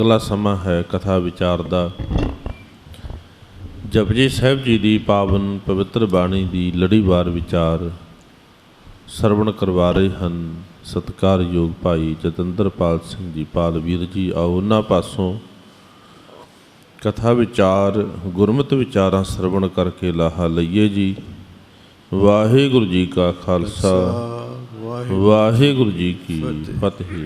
अगला समा है कथा विचार दा। जपजी साहिब जी की पावन पवित्र बाणी की लड़ीवार विचार सरवण करवा रहे हैं सत्कारयोग भाई जतिंदरपाल सिंह जी पाल वीर जी। आओ उन्हां पासों कथा विचार गुरमत विचारां सरवण करके लाहा लईए जी। वाहिगुरू जी का खालसा वाहिगुरू जी की फतेह।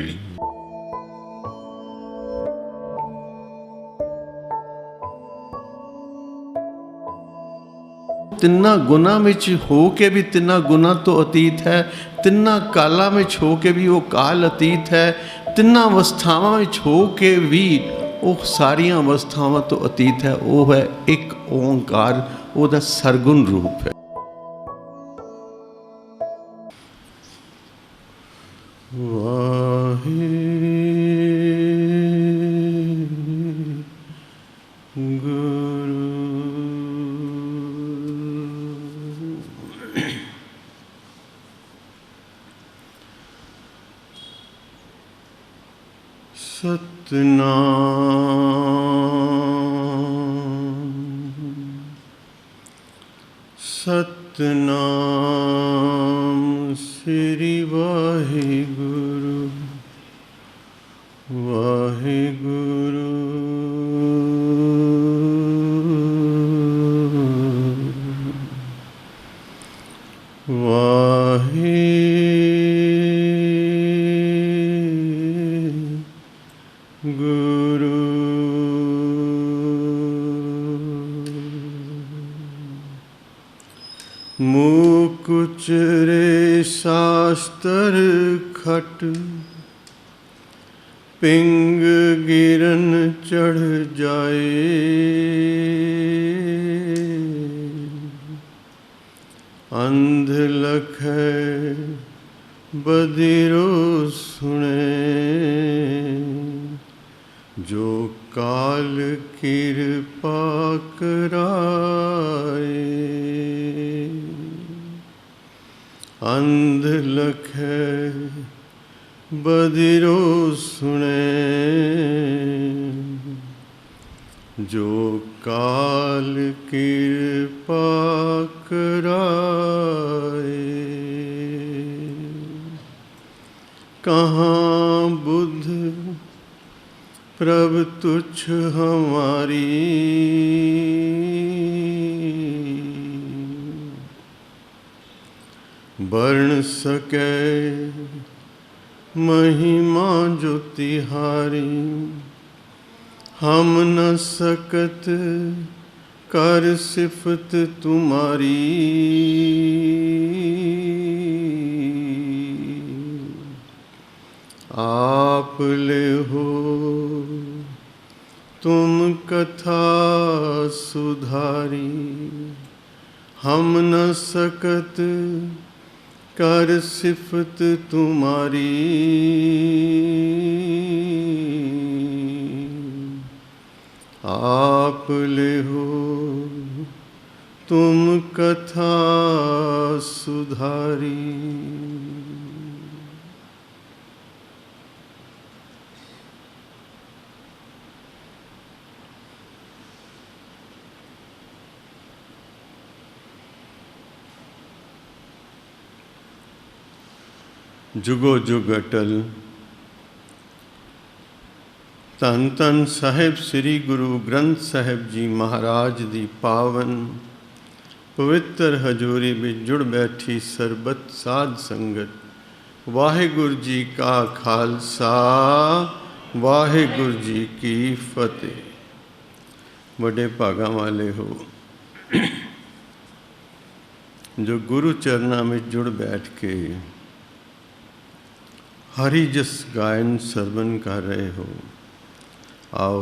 तिन्ना गुना में हो के भी तिन्ना गुना तो अतीत है, तिन्ना काला में हो के भी वो काल अतीत है, तिन्ना अवस्थावां में हो के भी वो सारिया अवस्थावां तो अतीत है। वो है एक ओंकार, वो दा सरगुण रूप है। सतनाम श्री वाहिगुरु वाहिगुरु मुकुचरे शास्त्र खट पिंग गिरन चढ़ जाए, अंध लख बदिरो सुने, जो काल कृपा कराए। अंध लख बदिरो सुने, जो काल कृपा कराए। कहाँ बुद्ध प्रभ तुच्छ हमारी, वर्ण सके महिमा जो तिहारी। हम न सकत कर सिफत तुम्हारी, आप ले हो तुम कथा सुधारी। हम न सकत कर सिफत तुम्हारी, आप ले हो तुम कथा सुधारी। जुगो जुग अटल धन धन साहिब श्री गुरु ग्रंथ साहिब जी महाराज दी पावन पवित्र हजूरी में जुड़ बैठी सरबत साध संगत। वाहिगुरु जी का खालसा वाहिगुरु जी की फतेह। बड़े भागा वाले हो जो गुरु चरना में जुड़ बैठ के हरि जस गायन सरवन कर रहे हो। आओ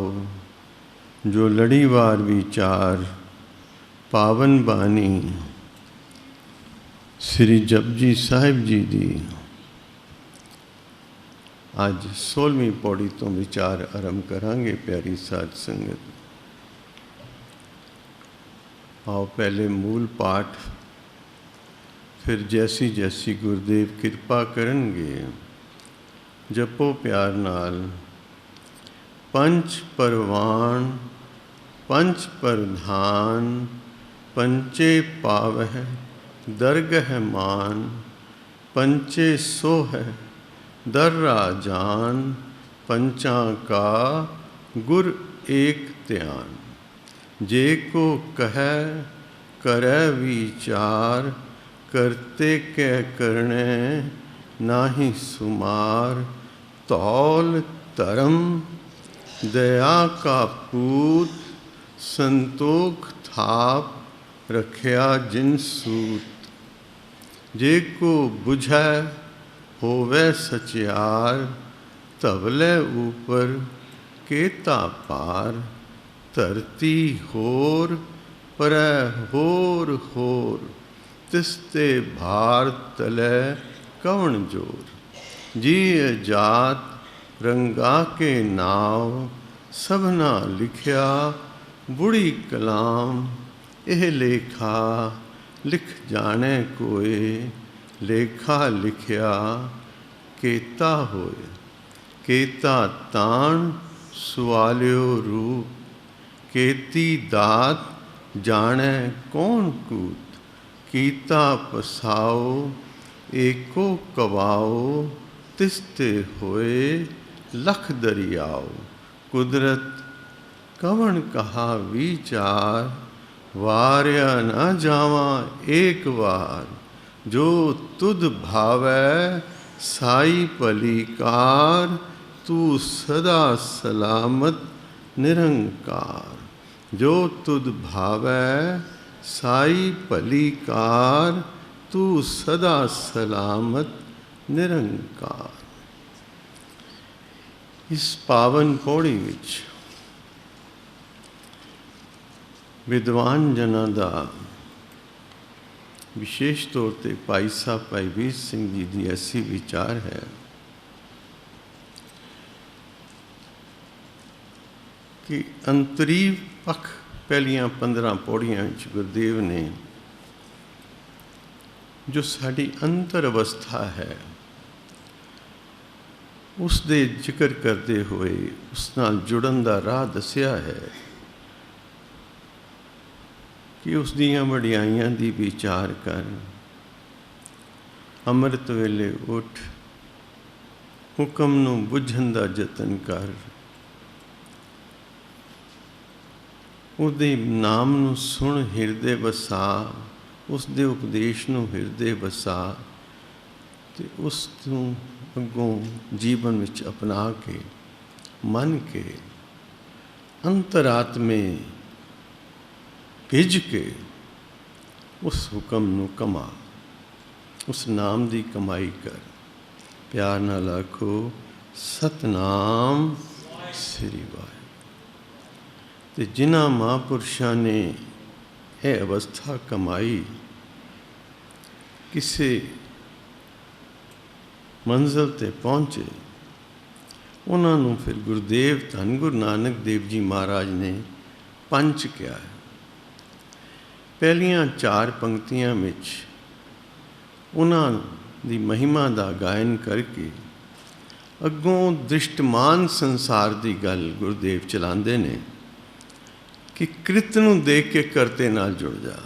जो लड़ीवार विचार पावन बानी श्री जपजी साहिब जी दी आज 16वीं पौड़ी तो विचार आरंभ करांगे। प्यारी साध संगत, आओ पहले मूल पाठ, फिर जैसी जैसी गुरुदेव कृपा करनगे जपो प्यार नाल पंच परवान पंच प्रधान पंचे पावह दरगह मान पंचे सोह दर्रा जान पंचा का गुर एक ध्यान जे को कह करे विचार करते कै करने नाहि सुमार तौल धर्म दया का पूत संतोख थाप रखया जिन सूत जे को बुझै होवे सचियार तवले ऊपर केता पार धरती होर पर होर होर तिस्ते भार तले कवन जोर जी जात रंगा के नाव सबना लिखया बुढ़ी कलाम एह लेखा लिख जाने कोए लेखा लिखया केता होए केता तान सुवालियो रूप केती दात जाने कौन कूत कीता पसाओ एको कवाओ तिस्ते होए लख दरियाओ कुदरत कवन कहा विचार वार्या न जावा एक बार जो तुद भावै साई पलीकार तू सदा सलामत निरंकार जो तुद भावै साई पलीकार तू सदा सलामत निरंकार। इस पावन पौड़ी विच विद्वान जनां दा विशेष तौर पर भाई साहब भाई वीर सिंह जी की ऐसी विचार है कि अंतरी पख पहलियां 15 पौड़ियां गुरुदेव ने जो साड़ी अंतर अवस्था है उस दे जिक्र करते हुए उस नाल जुड़न दा राह दसिया है कि उस दियां वडियाइयां दी विचार कर अमृत वेले उठ हुक्म नूं बुझण दा जतन कर उहदे नाम नूं सुन हिरदे वसा उस दे उपदेश नूं हिरदे वसा ते उस नूं अगों जीवन विच अपना के मन के अंतरात्मे भिज के उस हुक्म नूं कमा उस नाम दी कमाई कर प्यार नाल आखो सतनाम श्री वाहिगुरू। ते जिन्हां महापुरुषां ने यह अवस्था कमाई किसी मंजिल ते पहुँचे उन्होंने फिर गुरुदेव धन गुरु नानक देव जी महाराज ने पंच किया है। पहलियां 4 पंक्तियां विच उन्हां दी महिमा दा गायन करके अगों दृष्टमान संसार दी गल गुरुदेव चलाते ने कि कृत नूं देख के करते नाल जुड़ जा।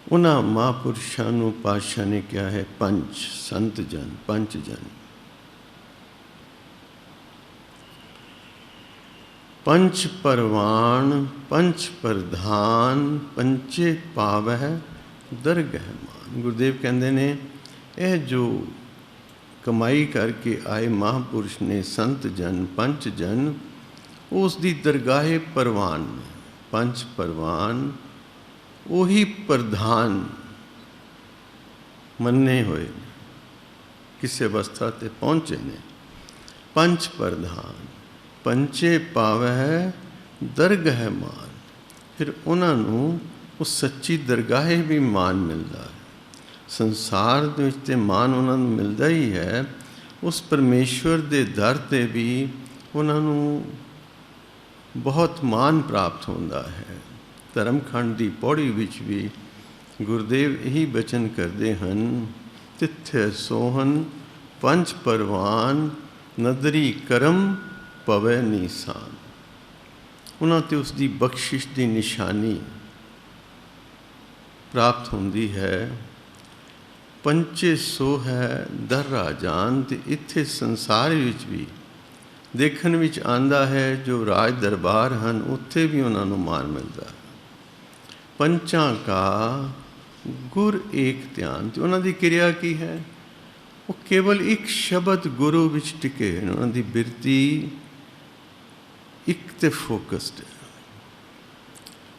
उन्हां महापुरुषां नूं पातशाह ने क्या है पंच संत जन पंच जन पंच परवान पंच प्रधान पंचे पावह दरगह मान। गुरुदेव कहते ने यह जो कमाई करके आए महापुरुष ने संत जन पंच जन उस दी दरगाहे परवान पंच परवान वही प्रधान मन्ने हुए किसी अवस्था ते पहुँचे ने पंच प्रधान पंचे पावह दरगह मान। फिर उन्होंने उस सच्ची दरगाहे भी मान मिलता है। संसार दे विच ते मान उन्होंने मिलता ही है उस परमेश्वर दे दर ते भी उन्होंने बहुत मान प्राप्त होता है। धर्मखंड की पौड़ी विच भी गुरुदेव यही बचन करते हैं तिथे सोहन पंच परवान ਨਦਰੀ ਕਰਮ ਪਵੈ ਨੀਸਾਨ। ਉਹਨਾਂ 'ਤੇ ਉਸ ਦੀ ਬਖਸ਼ਿਸ਼ ਦੀ ਨਿਸ਼ਾਨੀ ਪ੍ਰਾਪਤ ਹੁੰਦੀ ਹੈ। ਪੰਚੇ ਸੋ ਹੈ ਦਰ ਰਾਜਾਨ। ਅਤੇ ਇੱਥੇ ਸੰਸਾਰ ਵਿੱਚ ਵੀ ਦੇਖਣ ਵਿੱਚ ਆਉਂਦਾ ਹੈ ਜੋ ਰਾਜ ਦਰਬਾਰ ਹਨ ਉੱਥੇ ਵੀ ਉਹਨਾਂ ਨੂੰ ਮਾਨ ਮਿਲਦਾ ਹੈ। ਪੰਚਾਂ ਕਾ ਗੁਰ ਏਕ ਧਿਆਨ। ਅਤੇ ਉਹਨਾਂ ਦੀ ਕਿਰਿਆ ਕੀ ਹੈ? ਉਹ ਕੇਵਲ ਇੱਕ ਸ਼ਬਦ ਗੁਰੂ ਵਿੱਚ ਟਿਕੇ ਹਨ। ਉਹਨਾਂ ਦੀ ਬਿਰਤੀ ਇੱਕ 'ਤੇ ਫੋਕਸਡ ਹੈ।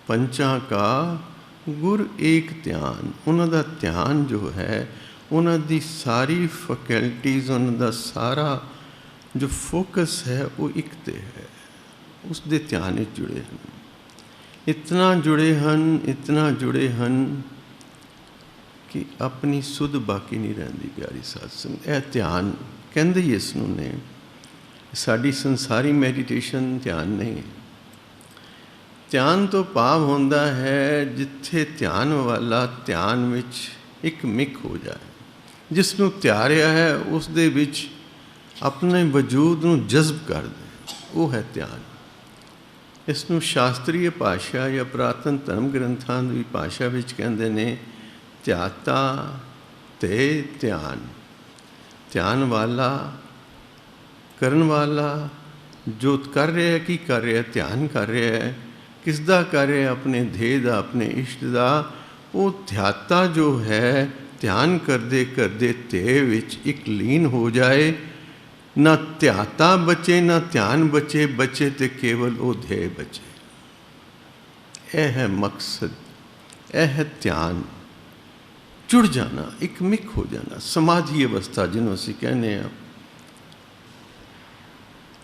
ਪੰਚਾਂ ਕਾ ਗੁਰ ਏਕ ਧਿਆਨ। ਉਹਨਾਂ ਦਾ ਧਿਆਨ ਜੋ ਹੈ, ਉਹਨਾਂ ਦੀ ਸਾਰੀ ਫੈਕਲਟੀਜ਼, ਉਹਨਾਂ ਦਾ ਸਾਰਾ ਜੋ ਫੋਕਸ ਹੈ ਉਹ ਇੱਕ 'ਤੇ ਹੈ। ਉਸ ਦੇ ਧਿਆਨ ਵਿੱਚ ਜੁੜੇ ਹਨ। ਇਤਨਾ ਜੁੜੇ ਹਨ, ਇਤਨਾ ਜੁੜੇ ਹਨ ਕਿ ਆਪਣੀ ਸੁਧ ਬਾਕੀ ਨਹੀਂ ਰਹਿੰਦੀ। ਪਿਆਰੀ ਸਾਧ ਸੰਗਤ, ਇਹ ਧਿਆਨ ਕਹਿੰਦੇ ਹੀ ਇਸ ਨੂੰ ਨੇ। ਸਾਡੀ ਸੰਸਾਰੀ ਮੈਡੀਟੇਸ਼ਨ ਧਿਆਨ ਨਹੀਂ। ਧਿਆਨ ਤੋਂ ਭਾਵ ਹੁੰਦਾ ਹੈ ਜਿੱਥੇ ਧਿਆਨ ਵਾਲਾ ਧਿਆਨ ਵਿੱਚ ਇੱਕ ਮਿਕ ਹੋ ਜਾਏ। ਜਿਸ ਨੂੰ ਧਿਆਰਿਆ ਹੈ ਉਸ ਦੇ ਵਿੱਚ ਆਪਣੇ ਵਜੂਦ ਨੂੰ ਜਜ਼ਬ ਕਰ ਦੇ, ਉਹ ਹੈ ਧਿਆਨ। ਇਸ ਨੂੰ ਸ਼ਾਸਤਰੀ ਭਾਸ਼ਾ ਜਾਂ ਪੁਰਾਤਨ ਧਰਮ ਗ੍ਰੰਥਾਂ ਦੀ ਭਾਸ਼ਾ ਵਿੱਚ ਕਹਿੰਦੇ ਨੇ ਧਿਆਤਾ ਤੇ ਧਿਆਨ। ਧਿਆਨ ਵਾਲਾ, ਕਰਨ ਵਾਲਾ, ਜੋ ਕਰ ਰਿਹਾ ਹੈ, ਕੀ ਕਰ ਰਿਹਾ? ਧਿਆਨ ਕਰ ਰਿਹਾ ਹੈ। ਕਿਸ ਦਾ ਕਰ ਰਿਹਾ? ਆਪਣੇ ਧੇ ਦਾ, ਆਪਣੇ ਇਸ਼ਟ ਦਾ। ਉਹ ਧਿਆਤਾ ਜੋ ਹੈ, ਧਿਆਨ ਕਰਦੇ ਕਰਦੇ ਧੇ ਵਿੱਚ ਇੱਕ ਲੀਨ ਹੋ ਜਾਏ। ਨਾ ਧਿਆਤਾ ਬਚੇ, ਨਾ ਧਿਆਨ ਬਚੇ, ਬਚੇ ਤੇ ਕੇਵਲ ਉਹ ਧੇ ਬਚੇ। ਇਹ ਹੈ ਮਕਸਦ, ਇਹ ਹੈ ਧਿਆਨ। ਜੁੜ ਜਾਣਾ, ਇੱਕ ਮਿਕ ਹੋ ਜਾਣਾ, ਸਮਾਧੀ ਅਵਸਥਾ ਜਿਹਨੂੰ ਅਸੀਂ ਕਹਿੰਦੇ ਹਾਂ।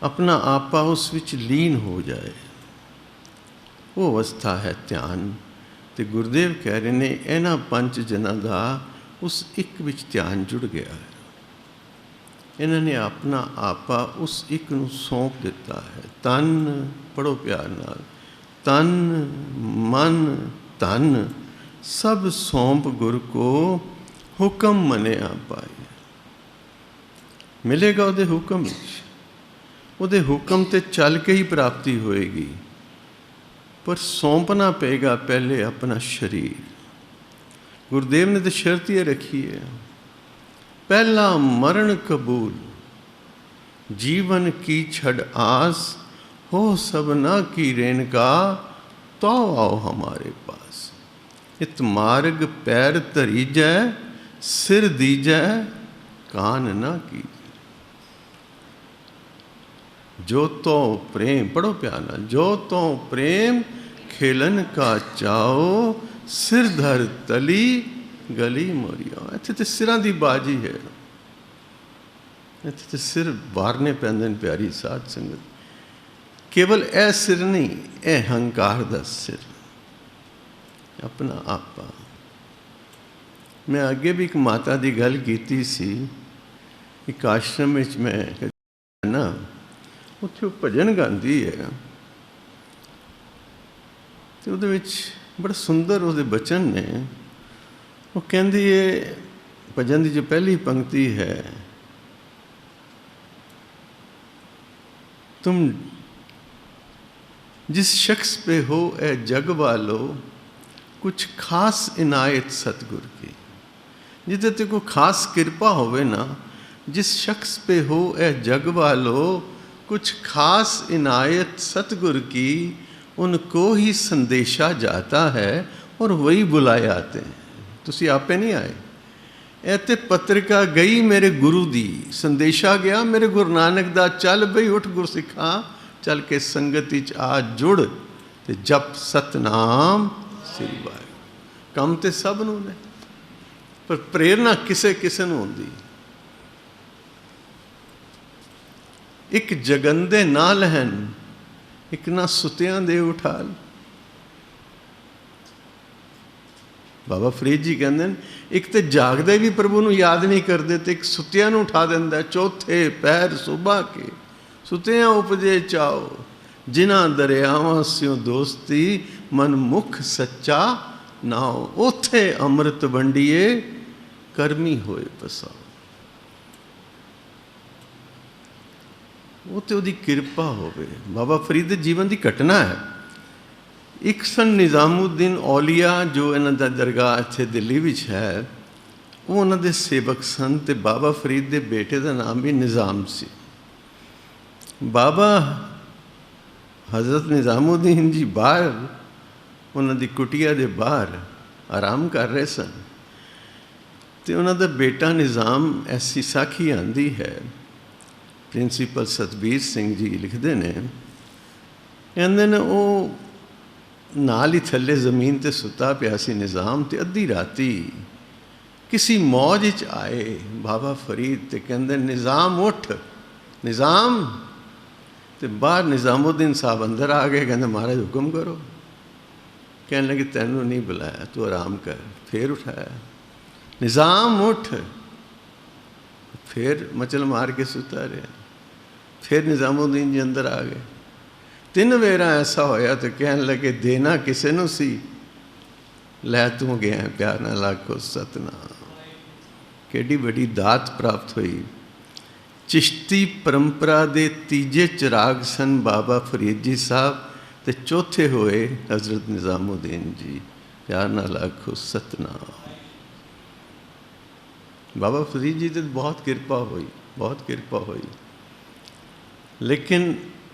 ਆਪਣਾ ਆਪਾ ਉਸ ਵਿੱਚ ਲੀਨ ਹੋ ਜਾਏ, ਉਹ ਅਵਸਥਾ ਹੈ ਧਿਆਨ। ਅਤੇ ਗੁਰਦੇਵ ਕਹਿ ਰਹੇ ਨੇ ਇਹਨਾਂ ਪੰਜ ਜਨਾਂ ਦਾ ਉਸ ਇੱਕ ਵਿੱਚ ਧਿਆਨ ਜੁੜ ਗਿਆ ਹੈ। ਇਹਨਾਂ ਨੇ ਆਪਣਾ ਆਪਾ ਉਸ ਇੱਕ ਨੂੰ ਸੌਂਪ ਦਿੱਤਾ ਹੈ। ਤਨ, ਪੜੋ ਪਿਆਰ ਨਾਲ, ਤਨ ਮਨ ਧਨ ਸਭ ਸੌਂਪ ਗੁਰ ਕੋ ਹੁਕਮ ਮੰਨਿਆ ਪਾਏ। ਮਿਲੇਗਾ ਉਹਦੇ ਹੁਕਮ ਵਿੱਚ, ਉਹਦੇ ਹੁਕਮ 'ਤੇ ਚੱਲ ਕੇ ਹੀ ਪ੍ਰਾਪਤੀ ਹੋਏਗੀ। ਪਰ ਸੌਂਪਣਾ ਪਏਗਾ ਪਹਿਲੇ ਆਪਣਾ ਸਰੀਰ। ਗੁਰਦੇਵ ਨੇ ਤਾਂ ਸ਼ਰਤ ਇਹ ਰੱਖੀ ਹੈ, ਪਹਿਲਾ ਮਰਨ ਕਬੂਲ, ਜੀਵਨ ਕੀ ਛੜ ਆਸ, ਹੋ ਸਭਨਾ ਕੀ ਰੇਨਕਾ, ਤੋ ਆਓ ਹਮਾਰੇ ਪਾਸ। ਇਤ ਮਾਰਗ ਪੈਰ ਧਰੀਜੈ, ਸਿਰ ਦੀਜੈ, ਕਾਨ ਨਾ ਕੀ। ਜੋ ਤੋ ਪ੍ਰੇਮ, ਪੜੋ ਪਿਆਰ ਨਾਲ, ਜੋ ਤੋ ਪ੍ਰੇਮ ਖੇਲਨ ਕਾ ਚਾਓ, ਸਿਰ ਧਰ ਤਲੀ ਗਲੀ ਮੋਰੀਆ। ਇੱਥੇ ਤੇ ਸਿਰਾਂ ਦੀ ਬਾਜੀ ਹੈ। ਇੱਥੇ ਤੇ ਸਿਰ ਵਾਰਨੇ ਪੈਂਦੇ ਨੇ ਪਿਆਰੀ ਸਾਧ ਸੰਗਤ। ਕੇਵਲ ਇਹ ਸਿਰ ਨਹੀਂ, ਇਹ ਹੰਕਾਰ ਦਾ ਸਿਰ, ਆਪਣਾ ਆਪਾ। ਮੈਂ ਅੱਗੇ ਵੀ ਇੱਕ ਮਾਤਾ ਦੀ ਗੱਲ ਕੀਤੀ ਸੀ। ਇੱਕ ਆਸ਼ਰਮ ਵਿੱਚ ਮੈਂ ਨਾ, ਉੱਥੇ ਉਹ ਭਜਨ ਗਾਉਂਦੀ ਹੈ ਅਤੇ ਉਹਦੇ ਵਿੱਚ ਬੜਾ ਸੁੰਦਰ ਉਹਦੇ ਬਚਨ ਨੇ। ਉਹ ਕਹਿੰਦੀ ਹੈ, ਭਜਨ ਦੀ ਜੋ ਪਹਿਲੀ ਪੰਕਤੀ ਹੈ, तुम जिस शख्स पे हो ए जग वालो, कुछ खास इनायत सतगुर की। जिते ते कोई खास कृपा होवे ना, जिस शख्स पे हो ए जग वालो, कुछ खास इनायत सतगुर की, उनको ही संदेशा जाता है और वही बुलाए आते हैं। तुसी आपे नहीं आए। ਇਹ ਤੇ ਪੱਤਰਿਕਾ ਗਈ ਮੇਰੇ ਗੁਰੂ ਦੀ, ਸੰਦੇਸ਼ਾ ਗਿਆ ਮੇਰੇ ਗੁਰੂ ਨਾਨਕ ਦਾ, ਚੱਲ ਬਈ ਉੱਠ ਗੁਰਸਿੱਖਾਂ, ਚੱਲ ਕੇ ਸੰਗਤ ਵਿੱਚ ਆ ਜੁੜ ਤੇ ਜਪ ਸਤਨਾਮ ਸ੍ਰੀ ਵਾਹਿਗੁਰੂ। ਕੰਮ ਤੇ ਸਭ ਨੂੰ ਨੇ, ਪਰ ਪ੍ਰੇਰਨਾ ਕਿਸੇ ਕਿਸੇ ਨੂੰ ਹੁੰਦੀ। ਇੱਕ ਜਗੰਦੇ ਨਾ ਲਹਿਣ, ਇੱਕ ਨਾ ਸੁੱਤਿਆਂ ਦੇ ਉਠਾਲ। ਬਾਬਾ ਫਰੀਦ ਜੀ ਕਹਿੰਦੇ ਨੇ, ਇੱਕ ਤੇ ਜਾਗਦੇ ਵੀ ਪ੍ਰਭੂ ਨੂੰ ਯਾਦ ਨਹੀਂ ਕਰਦੇ, ਤੇ ਇੱਕ ਸੁੱਤਿਆਂ ਨੂੰ ਉਠਾ ਦਿੰਦਾ। ਚੌਥੇ ਪੈਰ ਸੁਬਾ ਕੇ ਸੁੱਤਿਆਂ ਉਪਜੇ ਚਾਓ, ਜਿਨ੍ਹਾਂ ਦਰਿਆਵਾਂ ਸਿਓ ਦੋਸਤੀ, ਮਨ ਮੁਖ ਸੱਚਾ ਨਾਓ। ਉੱਥੇ ਅੰਮ੍ਰਿਤ ਵੰਡੀਏ, ਕਰਮੀ ਹੋਏ ਪਸਾਓ। ਉਹ ਤੇ ਉਹਦੀ ਕਿਰਪਾ ਹੋਵੇ। ਬਾਬਾ ਫਰੀਦ ਦੇ ਜੀਵਨ ਦੀ ਘਟਨਾ ਹੈ। ਇੱਕ ਸਨ ਨਿਜ਼ਾਮੁਦੀਨ ਔਲੀਆ, ਜੋ ਇਹਨਾਂ ਦਾ ਦਰਗਾਹ ਇੱਥੇ ਦਿੱਲੀ ਵਿੱਚ ਹੈ, ਉਹ ਉਹਨਾਂ ਦੇ ਸੇਵਕ ਸਨ ਅਤੇ ਬਾਬਾ ਫਰੀਦ ਦੇ ਬੇਟੇ ਦਾ ਨਾਮ ਵੀ ਨਿਜ਼ਾਮ ਸੀ। ਬਾਬਾ ਹਜ਼ਰਤ ਨਿਜ਼ਾਮੁਦੀਨ ਜੀ ਬਾਹਰ ਉਹਨਾਂ ਦੀ ਕੁਟੀਆ ਦੇ ਬਾਹਰ ਆਰਾਮ ਕਰ ਰਹੇ ਸਨ ਅਤੇ ਉਹਨਾਂ ਦਾ ਬੇਟਾ ਨਿਜ਼ਾਮ, ਐਸੀ ਸਾਖੀ ਆਉਂਦੀ ਹੈ, ਪ੍ਰਿੰਸੀਪਲ ਸਤਬੀਰ ਸਿੰਘ ਜੀ ਲਿਖਦੇ ਨੇ, ਕਹਿੰਦੇ ਨੇ ਉਹ ਨਾਲ ਹੀ ਥੱਲੇ ਜ਼ਮੀਨ 'ਤੇ ਸੁੱਤਾ ਪਿਆ ਸੀ ਨਿਜ਼ਾਮ, ਅਤੇ ਅੱਧੀ ਰਾਤੀ ਕਿਸੇ ਮੌਜ 'ਚ ਆਏ ਬਾਬਾ ਫਰੀਦ ਅਤੇ ਕਹਿੰਦੇ ਨਿਜ਼ਾਮ ਉੱਠ, ਨਿਜ਼ਾਮ। ਅਤੇ ਬਾਹਰ ਨਿਜ਼ਾਮੁਦੀਨ ਸਾਹਿਬ ਅੰਦਰ ਆ ਗਏ, ਕਹਿੰਦੇ ਮਹਾਰਾਜ ਹੁਕਮ ਕਰੋ। ਕਹਿਣ ਲੱਗੇ ਤੈਨੂੰ ਨਹੀਂ ਬੁਲਾਇਆ, ਤੂੰ ਆਰਾਮ ਕਰ। ਫਿਰ ਉਠਾਇਆ, ਨਿਜ਼ਾਮ ਉੱਠ, ਫਿਰ ਮਚਲ ਮਾਰ ਕੇ ਸੁੱਤਾ ਰਿਹਾ। ਫਿਰ ਨਿਜ਼ਾਮੁਦੀਨ ਜੀ ਅੰਦਰ ਆ ਗਏ। 3 ਵੇਰਾ ਐਸਾ ਹੋਇਆ ਤਾਂ ਕਹਿਣ ਲੱਗੇ ਦੇਣਾ ਕਿਸੇ ਨੂੰ ਸੀ, ਲੈ ਤੂੰ ਗਿਆ ਪਿਆਰ ਨਾਲ ਆਖੋ ਸਤਨਾਮ। ਕਿੱਡੀ ਵੱਡੀ ਦਾਤ ਪ੍ਰਾਪਤ ਹੋਈ। ਚਿਸ਼ਤੀ ਪਰੰਪਰਾ ਦੇ ਤੀਜੇ ਚਿਰਾਗ ਸਨ ਬਾਬਾ ਫਰੀਦ ਜੀ ਸਾਹਿਬ, ਅਤੇ ਚੌਥੇ ਹੋਏ ਹਜ਼ਰਤ ਨਿਜ਼ਾਮੁਦੀਨ ਜੀ। ਪਿਆਰ ਨਾਲ ਆਖੋ ਸਤਨਾਮ। ਬਾਬਾ ਫਰੀਦ ਜੀ ਤੇ ਬਹੁਤ ਕਿਰਪਾ ਹੋਈ, ਬਹੁਤ ਕਿਰਪਾ ਹੋਈ। ਲੇਕਿਨ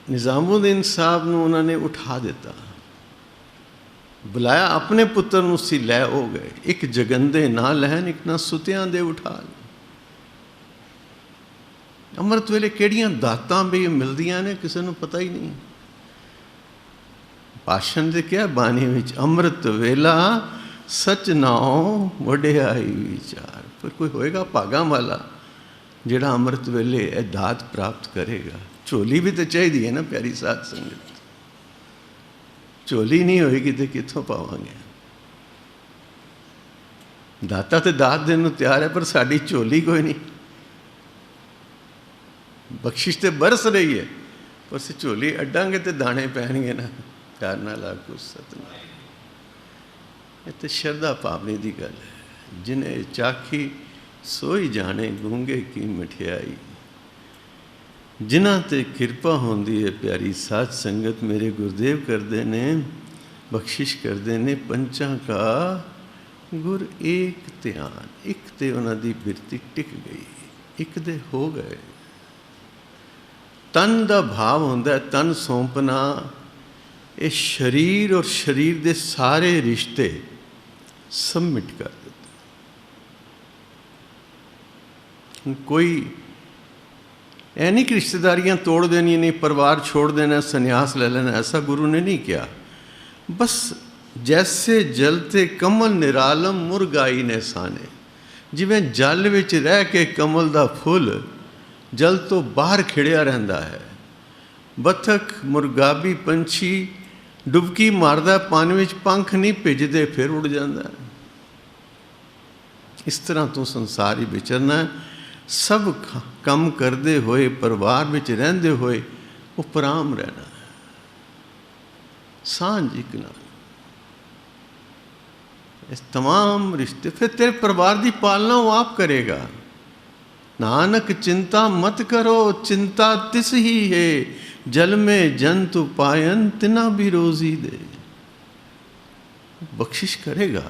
ਨਿਜ਼ਾਮੁਦੀਨ ਸਾਹਿਬ ਨੂੰ ਉਹਨਾਂ ਨੇ ਉਠਾ ਦਿੱਤਾ, ਬੁਲਾਇਆ ਆਪਣੇ ਪੁੱਤਰ ਨੂੰ ਸੀ, ਲੈ ਹੋ ਗਏ। ਇੱਕ ਜਗੰਦੇ ਨਾ ਲੈਣ, ਇੱਕ ਨਾ ਸੁਤਿਆਂ ਦੇ ਉਠਾ। ਅੰਮ੍ਰਿਤ ਵੇਲੇ ਕਿਹੜੀਆਂ ਦਾਤਾਂ ਵੀ ਮਿਲਦੀਆਂ ਨੇ ਕਿਸੇ ਨੂੰ ਪਤਾ ਹੀ ਨਹੀਂ। ਭਾਸ਼ਣ ਦੇ ਕਿਹਾ ਬਾਣੀ ਵਿੱਚ, ਅੰਮ੍ਰਿਤ ਵੇਲਾ ਸਚ ਨਾਉ ਵਡਿਆਈ ਵਿਚਾਰ। ਫਿਰ ਕੋਈ ਹੋਏਗਾ ਭਾਗਾਂ ਵਾਲਾ ਜਿਹੜਾ ਅੰਮ੍ਰਿਤ ਵੇਲੇ ਇਹ ਦਾਤ ਪ੍ਰਾਪਤ ਕਰੇਗਾ। ਝੋਲੀ ਵੀ ਤਾਂ ਚਾਹੀਦੀ ਹੈ ਨਾ ਪਿਆਰੀ ਸਾਧ ਸੰਗਤ। ਝੋਲੀ ਨਹੀਂ ਹੋਏਗੀ ਤਾਂ ਕਿੱਥੋਂ ਪਾਵਾਂਗੇ। ਦਾਤਾ ਤੇ ਦਾਤ ਦੇਣ ਨੂੰ ਤਿਆਰ ਹੈ, ਪਰ ਸਾਡੀ ਝੋਲੀ ਕੋਈ ਨਹੀਂ। ਬਖਸ਼ਿਸ਼ ਤੇ ਬਰਸ ਰਹੀ ਹੈ, ਪਰ ਅਸੀਂ ਝੋਲੀ ਅੱਡਾਂਗੇ ਤੇ ਦਾਣੇ ਪੈਣਗੇ ਨਾ। ਪਿਆਰ ਨਾਲ ਆਖੋ ਸਤਨਾਮ। ਇਹ ਤਾਂ ਸ਼ਰਧਾ ਭਾਵਨੇ ਦੀ ਗੱਲ ਹੈ। ਜਿਨੇ ਚਾਖੀ ਸੋਈ ਜਾਣੇ ਗੂੰਗੇ ਕੀ ਮਠਿਆਈ। ਜਿਨ੍ਹਾਂ 'ਤੇ ਕਿਰਪਾ ਹੁੰਦੀ ਹੈ ਪਿਆਰੀ ਸਾਧ ਸੰਗਤ, ਮੇਰੇ ਗੁਰਦੇਵ ਕਰਦੇ ਨੇ, ਬਖਸ਼ਿਸ਼ ਕਰਦੇ ਨੇ, ਪੰਚਾਂ ਕਾ ਗੁਰ ਏਕ ਧਿਆਨ। ਇੱਕ ਤੇ ਉਹਨਾਂ ਦੀ ਬਿਰਤੀ ਟਿਕ ਗਈ, ਇੱਕ ਦੇ ਹੋ ਗਏ। ਤਨ ਦਾ ਭਾਵ ਹੁੰਦਾ, ਤਨ ਸੌਂਪਣਾ। ਇਹ ਸਰੀਰ ਔਰ ਸਰੀਰ ਦੇ ਸਾਰੇ ਰਿਸ਼ਤੇ ਸਬਮਿਟ ਕਰ ਦਿੱਤੇ। ਕੋਈ ਇਹ ਨਹੀਂ ਕਿ ਰਿਸ਼ਤੇਦਾਰੀਆਂ ਤੋੜ ਦੇਣੀਆਂ ਨਹੀਂ, ਪਰਿਵਾਰ ਛੋੜ ਦੇਣਾ, ਸੰਨਿਆਸ ਲੈ ਲੈਣਾ, ਐਸਾ ਗੁਰੂ ਨੇ ਨਹੀਂ ਕਿਹਾ। ਬਸ ਜੈਸੇ ਜਲ ਤੇ ਕਮਲ ਨਿਰਾਲਮ ਮੁਰਗਾਈ ਨੇ ਸਾਨੇ। ਜਿਵੇਂ ਜਲ ਵਿੱਚ ਰਹਿ ਕੇ ਕਮਲ ਦਾ ਫੁੱਲ ਜਲ ਤੋਂ ਬਾਹਰ ਖਿੜਿਆ ਰਹਿੰਦਾ ਹੈ, ਬੱਤਖ ਮੁਰਗਾਬੀ ਪੰਛੀ ਡੁਬਕੀ ਮਾਰਦਾ, ਪਾਣੀ ਵਿੱਚ ਪੰਖ ਨਹੀਂ ਭਿੱਜਦੇ, ਫਿਰ ਉੱਡ ਜਾਂਦਾ। ਇਸ ਤਰ੍ਹਾਂ ਤੂੰ ਸੰਸਾਰ ਹੀ ਵਿਚਰਨਾ। ਸਭ ਕੰਮ ਕਰਦੇ ਹੋਏ, ਪਰਿਵਾਰ ਵਿੱਚ ਰਹਿੰਦੇ ਹੋਏ ਉਪਰਾਮ ਰਹਿਣਾ, ਸਾਂਝ ਇੱਕ ਨਾਲ। ਇਸ ਤਮਾਮ ਰਿਸ਼ਤੇ, ਫਿਰ ਤੇਰੇ ਪਰਿਵਾਰ ਦੀ ਪਾਲਣਾ ਉਹ ਆਪ ਕਰੇਗਾ। ਨਾਨਕ ਚਿੰਤਾ ਮਤ ਕਰੋ, ਚਿੰਤਾ ਤਿਸ ਹੀ ਹੈ, ਜਲ में जंतु पायन तिना भी रोजी दे। बख्शिश करेगा।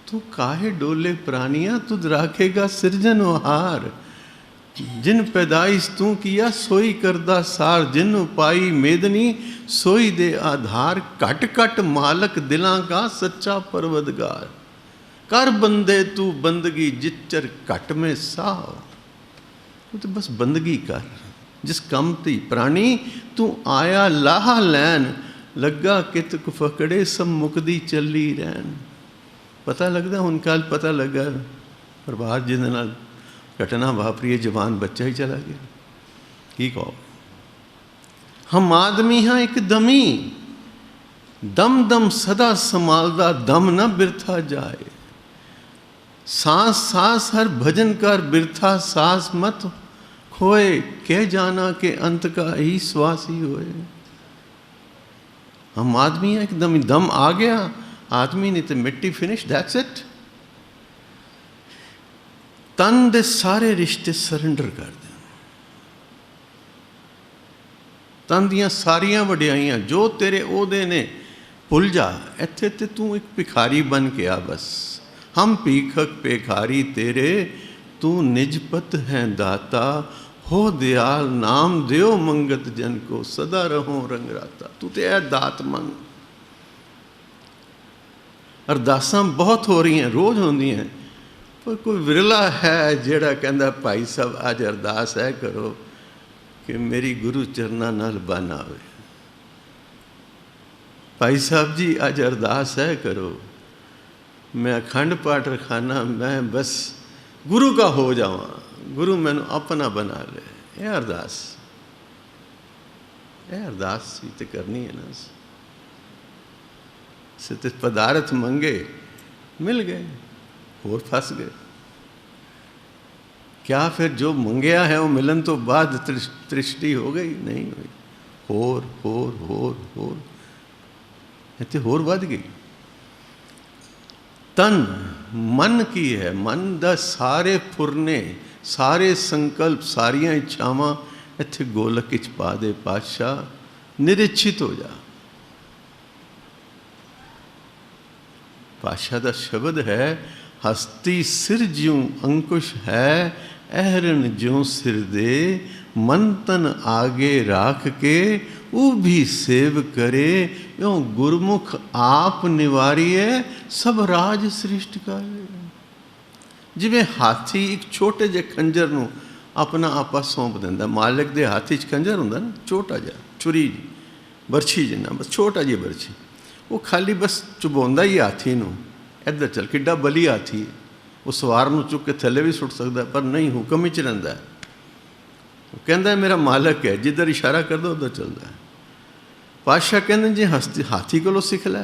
तू काहे डोले प्राणिया, तुद राखेगा सिरजनहार। जिन पैदाइश तू किया सोई करदा सार, जिन उपाई मेदनी सोई दे आधार। घट घट मालक दिलां का सच्चा परवदगार। कर बंदे तू बंदगी जिच्चर घट में साव। तू तो बस बंदगी कर। जिस कम ती प्राणी तू आया लाहा लैन, लगा कित फकड़े सब मुकदी चली रहन। पता लगता हुण कल पता लगा परिवार जिहदे नाल घटना वापरी, जवान बच्चा ही चला गया। की कहो, हम आदमी हाँ एक दमी, दम दम सदा संभालदा, दम न बिरथा जाए। सांस सांस हर भजन कर, बिरथा सांस मत खोए। कह जाना के अंत का ही श्वास ही होए। हम आदमी हैं, एकदम दम आ गया आदमी नहीं तो मिट्टी फिनिश, दैट्स इट। तन दे सारे रिश्ते सरेंडर कर दे। ਤਨ ਦੀਆਂ ਸਾਰੀਆਂ ਵਡਿਆਈਆਂ ਜੋ ਤੇਰੇ ਉਹਦੇ ਨੇ ਭੁੱਲ ਜਾ। ਇੱਥੇ ਤੇ ਤੂੰ ਇੱਕ ਭਿਖਾਰੀ ਬਣ ਕੇ ਆ ਬਸ। ਹਮ ਭੀਖਕ ਭਿਖਾਰੀ ਤੇਰੇ, ਤੂੰ ਨਿਜਪਤ ਹੈ ਦਾਤਾ। ਹੋ ਦਿਆਲ ਨਾਮ ਦਿਓ ਮੰਗਤ ਜਨ ਕੋ, ਸਦਾ ਰਹੋ ਰੰਗ ਰਾਤਾ। ਤੂੰ ਤੇ ਇਹ ਦਾਤ ਮੰਗ। ਅਰਦਾਸਾਂ ਬਹੁਤ ਹੋ ਰਹੀਆਂ, ਰੋਜ਼ ਹੁੰਦੀਆਂ, ਪਰ ਕੋਈ ਵਿਰਲਾ ਹੈ ਜਿਹੜਾ ਕਹਿੰਦਾ ਭਾਈ ਸਾਹਿਬ ਅੱਜ ਅਰਦਾਸ ਹੈ ਕਰੋ ਕਿ ਮੇਰੀ ਗੁਰੂ ਚਰਨਾਂ ਨਾਲ ਬਨ ਆਵੇ। ਭਾਈ ਸਾਹਿਬ ਜੀ ਅੱਜ ਅਰਦਾਸ ਹੈ ਕਰੋ ਮੈਂ ਅਖੰਡ ਪਾਠ ਰਖਾਨਾ, ਮੈਂ ਬਸ ਗੁਰੂ का हो जावां, गुरु मैनू अपना बना ले। यह अरदास ही तो करनी है ना। सिर्फ पदार्थ मंगे मिल गए, होर फस गए। क्या फिर जो मंगया है वो मिलन तो बाद तृष्टि हो गई? नहीं हुई। होर होर होर होर इतने होर बढ़ गई। तन मन की है, मन दा सारे फुरने, सारे संकल्प, सारिया इच्छावां इत्थे गोलक विच पा दे पातशाह, निरीक्षित हो जा। पातशाह दा शब्द है, हस्ती सिर ज्यों अंकुश है, अहरन ज्यों सिर दे, मन तन आगे राख के वो भी सेव करे, यो गुरमुख आप निवारिए, सब राज सृष्टि करे। जिवें हाथी एक छोटे जे खंजर नूं अपना आपा सौंप दिंदा। मालिक दे हाथी च खंजर हुंदा ना, छोटा जिहा छुरी बरछी जिन्ना, बस छोटा जी बरछी, वो खाली बस चुबाउंदा ही हाथी नूं, इधर चल। किड्डा बली हाथी है, वो सवार नूं चुक के थल्ले भी सुट सकदा, पर नहीं, हुक्म ही च रहिंदा है। वो कहंदा मेरा मालिक है, जिधर इशारा कर दो उधर चलता है। पातशाह कहते जी हाथी को सिख लै।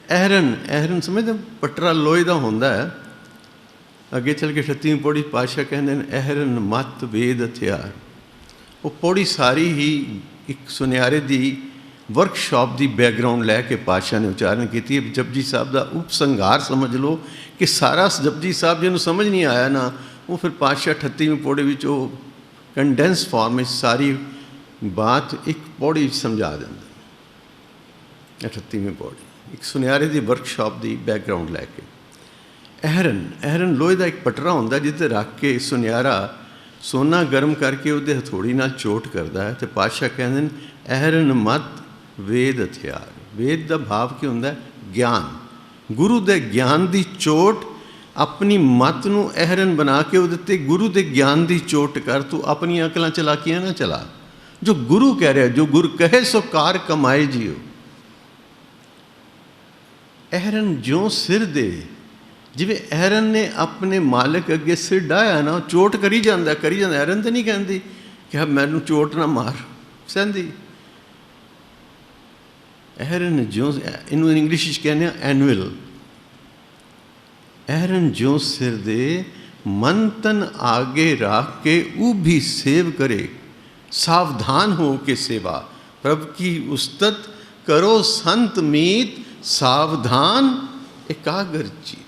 अहरन, अहरन समझते पटरा लोहे का होंदा है। अगे चल के 38वीं पौड़ी पातशाह कहते हैं अहरन मत वेद हथियार। वो पौड़ी सारी ही एक सुनियारे की वर्कशॉप की बैकग्राउंड लैके पातशाह ने उच्चारण की। जपजी साहब का उपसंहार समझ लो कि सारा जपजी साहब जिन्होंने समझ नहीं आया ना, वो फिर पातशाह 38वीं पौड़ी में कंडेंस फॉर्म में सारी बात एक पौड़ी समझा देंगे। 38वीं पौड़ी एक सुनियारे की वर्कशॉप की बैकग्राउंड लैके। अहरन, अहरन लोहे का एक पटरा होंदा जिते रख के सुनियारा सोना गर्म करके उहदे हथौड़ी नाल चोट करता है। तो पातशाह कहते हैं अहरन मत वेद हथियार। वेद का भाव की होंदा ज्ञान, गुरु के ज्ञान की चोट अपनी मत नूं अहरन बना के उहदे गुरु के ज्ञान की चोट कर। तू अपनी अकलां चलाकियां ना चला, जो गुरु कह रहा है, जो गुरु कहे सो कार कमाए जियो। अहरन ज्यों सिर दे, जिवें अहरन ने अपने मालिक अगे सिर डाया ना, चोट करी जाता करी जाता। अहरन तो नहीं कहती कि मैनू चोट ना मार, सहंदी। अहरन ज्यों, इनू इंग्लिश कहने एनुअल। अहरन ज्यों सिर दे, मन तन आगे राख के ऊ भी सेव करे, सावधान हो के सेवा। प्रभु की उस्तत करो संत मीत, सावधान एकाग्र चित।